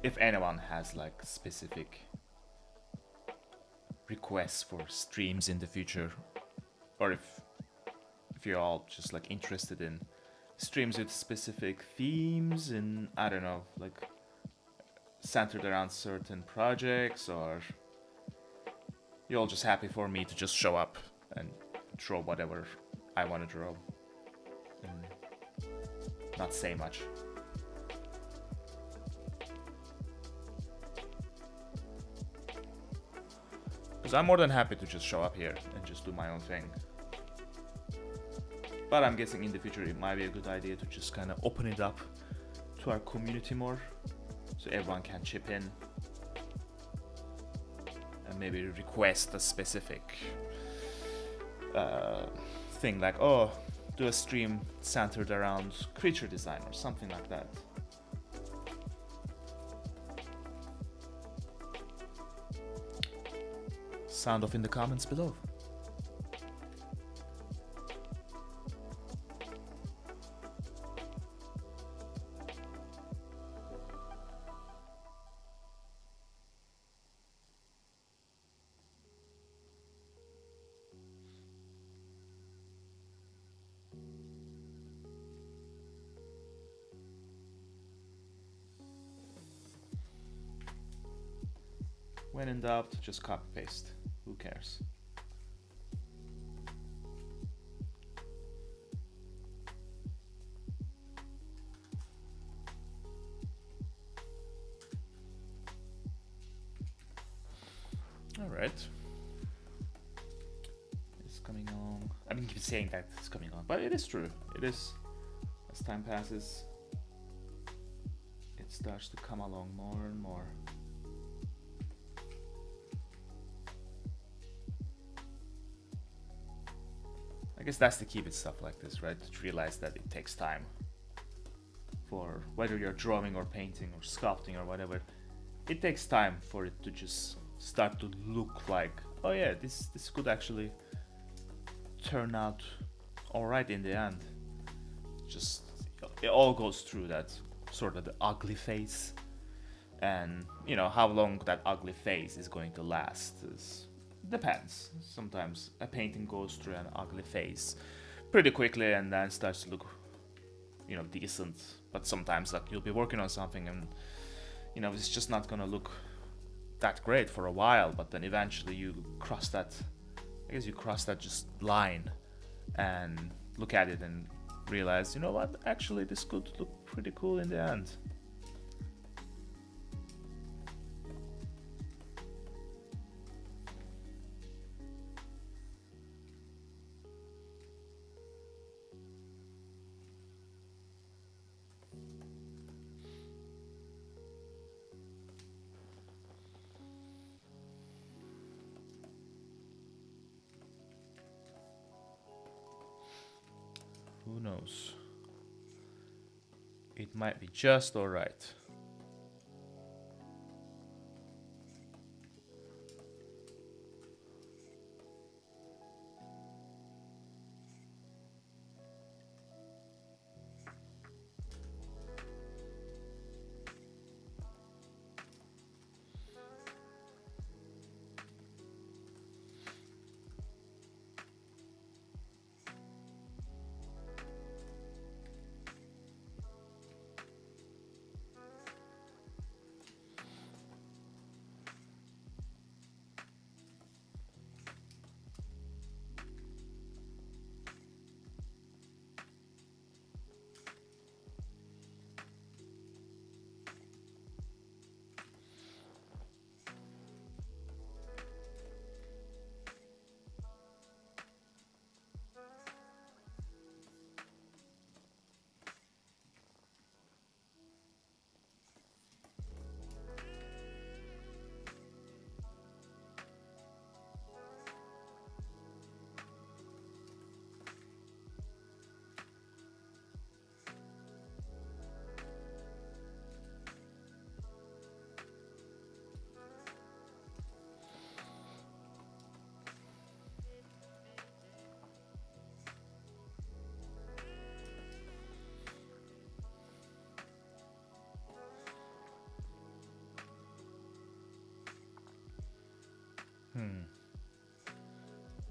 if anyone has like specific requests for streams in the future, or if you're all just like interested in streams with specific themes and I don't know, like centered around certain projects, or you're all just happy for me to just show up and draw whatever I want to draw and not say much. Because I'm more than happy to just show up here and just do my own thing. But I'm guessing in the future it might be a good idea to just kind of open it up to our community more, so everyone can chip in and maybe request a specific thing, like, oh, do a stream centered around creature design or something like that. Sound off in the comments below. When in doubt, just copy paste. Who cares? All right. It's coming along. I mean, keep saying that it's coming along, but it is true. It is. As time passes, it starts to come along more and more. I guess that's the key with stuff like this, right? To realize that it takes time. for whether you're drawing or painting or sculpting or whatever, it takes time for it to just start to look like, oh yeah, this could actually turn out alright in the end. Just it all goes through that sort of the ugly phase, and you know how long that ugly phase is going to last depends. Sometimes a painting goes through an ugly phase pretty quickly and then starts to look, you know, decent. But sometimes like you'll be working on something and you know it's just not gonna look that great for a while, but then eventually you cross that, I guess you cross that just line and look at it and realize, you know what, actually this could look pretty cool in the end. Who knows? It might be just alright.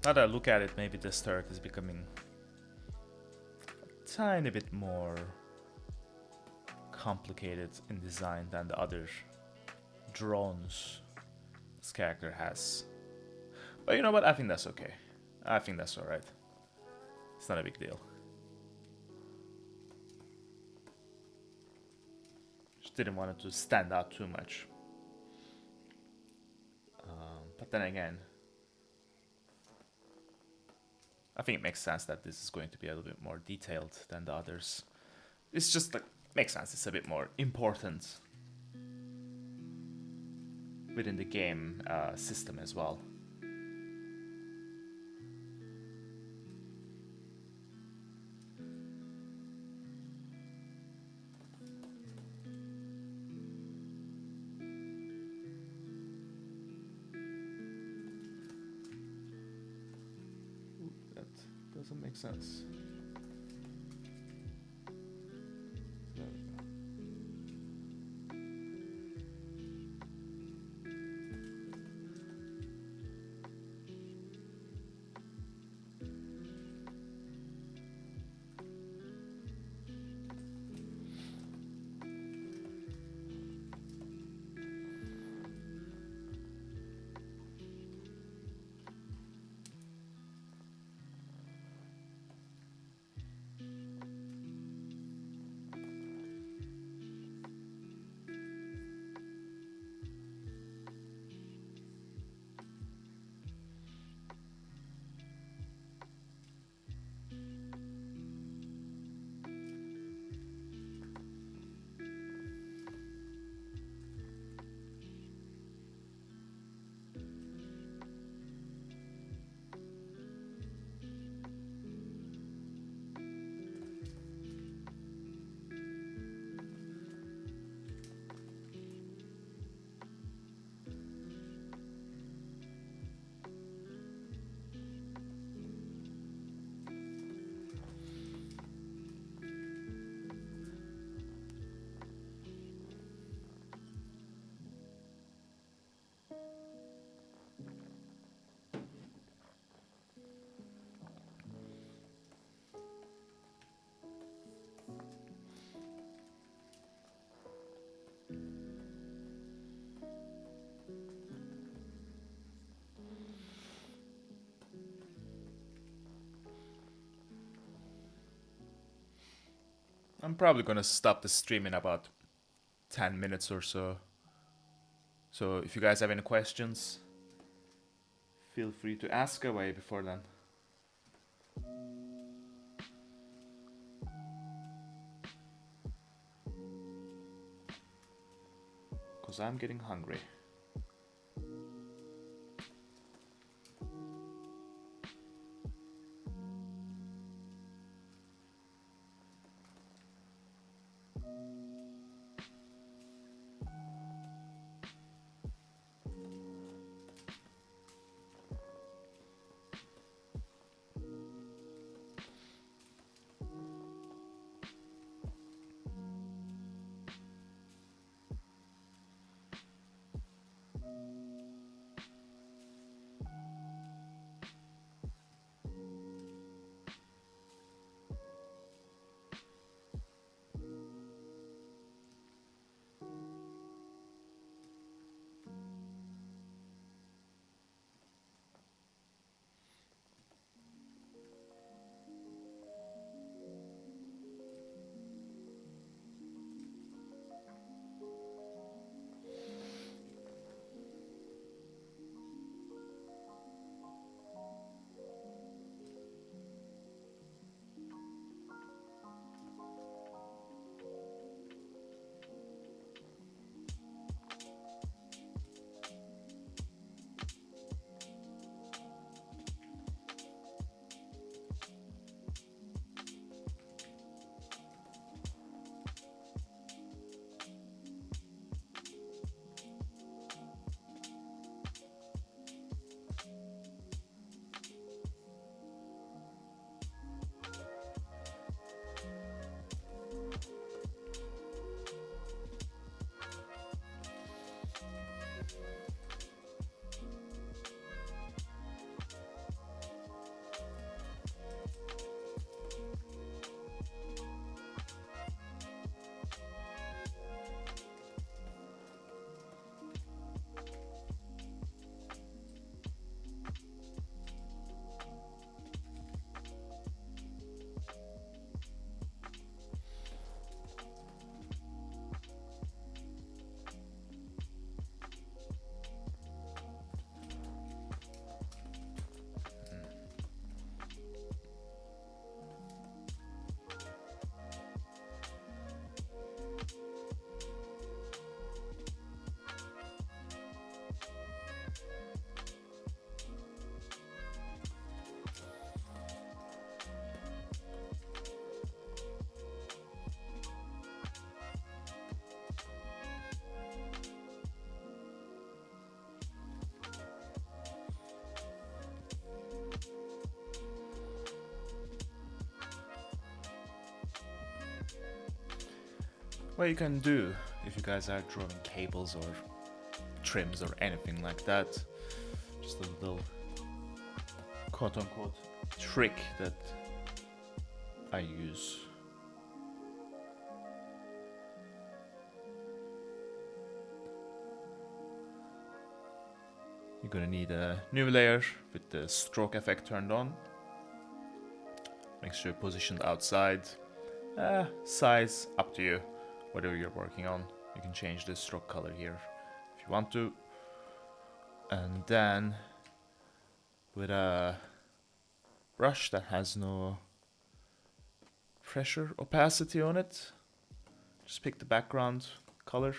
Now that I look at it, maybe this turret is becoming a tiny bit more complicated in design than the other drones this character has. But you know what? I think that's okay. I think that's alright. It's not a big deal. Just didn't want it to stand out too much. But then again, I think it makes sense that this is going to be a little bit more detailed than the others. It's just like, makes sense, it's a bit more important within the game system as well. Doesn't make sense. There we go. I'm probably gonna stop the stream in about 10 minutes or so. So if you guys have any questions, feel free to ask away before then. Cause I'm getting hungry. What you can do if you guys are drawing cables or trims or anything like that, just a little quote-unquote trick that I use. You're gonna need a new layer with the stroke effect turned on. Make sure you're positioned outside. Size up to you, whatever you're working on. You can change the stroke color here if you want to. And then with a brush that has no pressure opacity on it, just pick the background color.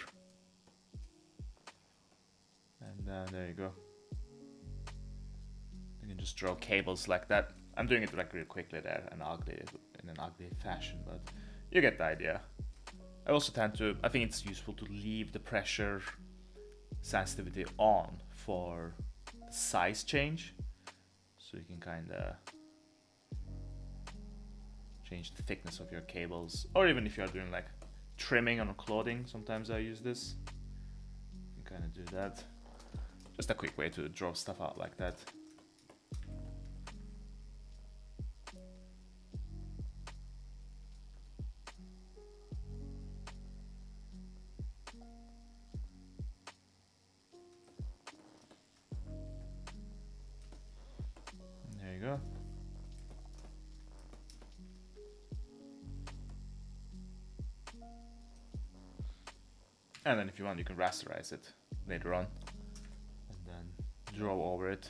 And there you go. You can just draw cables like that. I'm doing it like really quickly there and ugly in an ugly fashion, but you get the idea. I also tend to, I think it's useful to leave the pressure sensitivity on for the size change, so you can kind of change the thickness of your cables, or even if you're doing like trimming on clothing, sometimes I use this. You can kind of do that. Just a quick way to draw stuff out like that. There you go. And then if you want, you can rasterize it later on. And then draw over it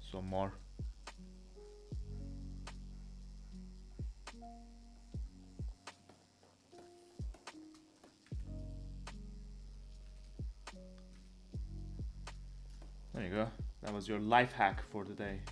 some more. There you go. That was your life hack for the day.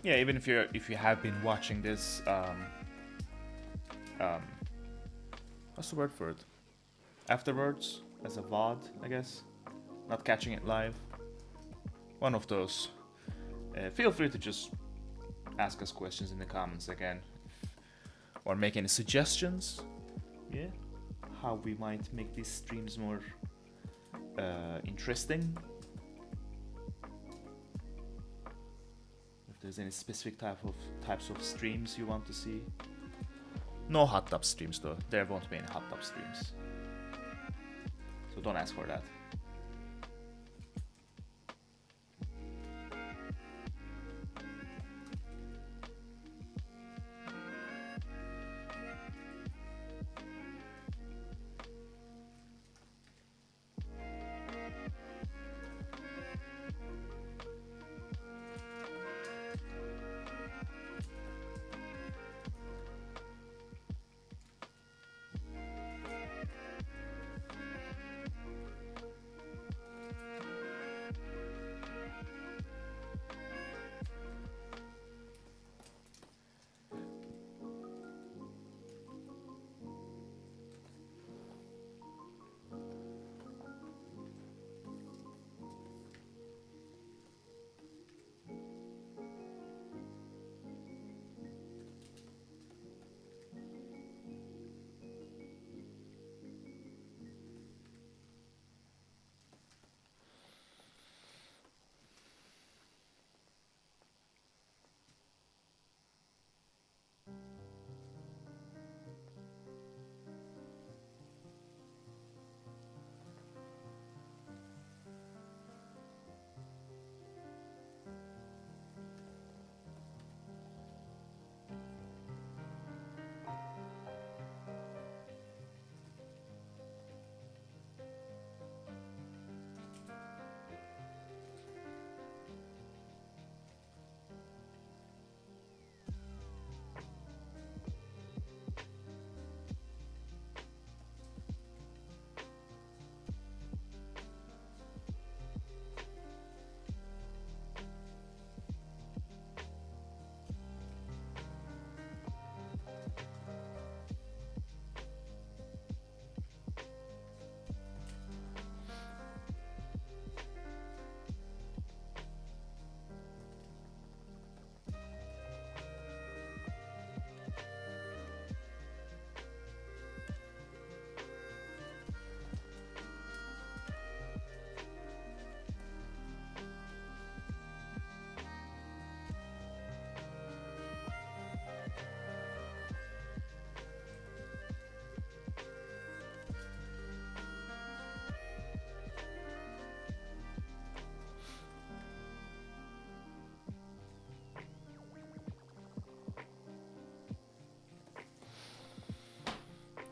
Yeah, even if you have been watching this, what's the word for it? Afterwards, as a VOD, I guess. Not catching it live. One of those. Feel free to just ask us questions in the comments again, or make any suggestions. Yeah, how we might make these streams more interesting. If there's any specific types of streams you want to see. No hot tub streams though. There won't be any hot tub streams. So don't ask for that.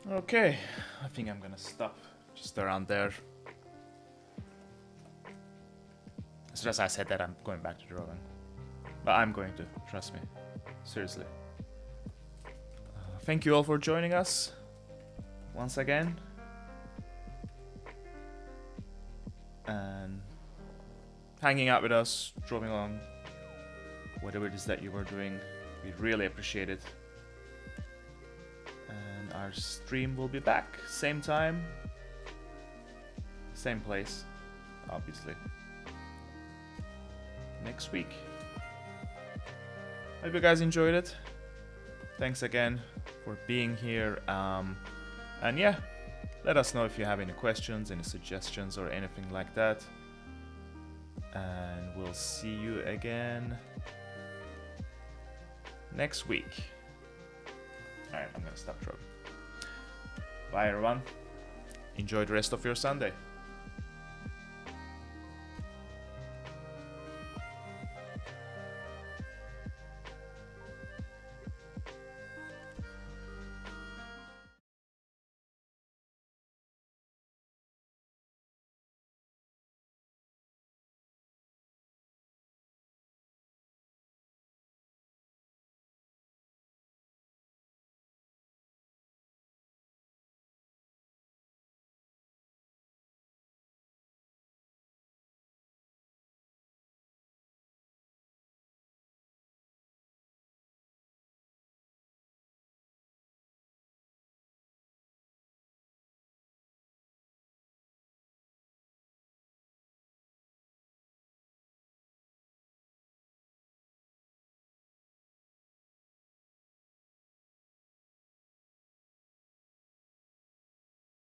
Okay, I think I'm gonna stop just around there. As soon as I said that, I'm going back to drawing. But I'm going to, trust me. Seriously. Thank you all for joining us once again. And hanging out with us, drawing along, whatever it is that you were doing. We really appreciate it. And our stream will be back, same time, same place, obviously, next week. Hope you guys enjoyed it. Thanks again for being here. And yeah, let us know if you have any questions, any suggestions, or anything like that. And we'll see you again next week. Alright, I'm gonna stop drawing. Bye everyone. Enjoy the rest of your Sunday.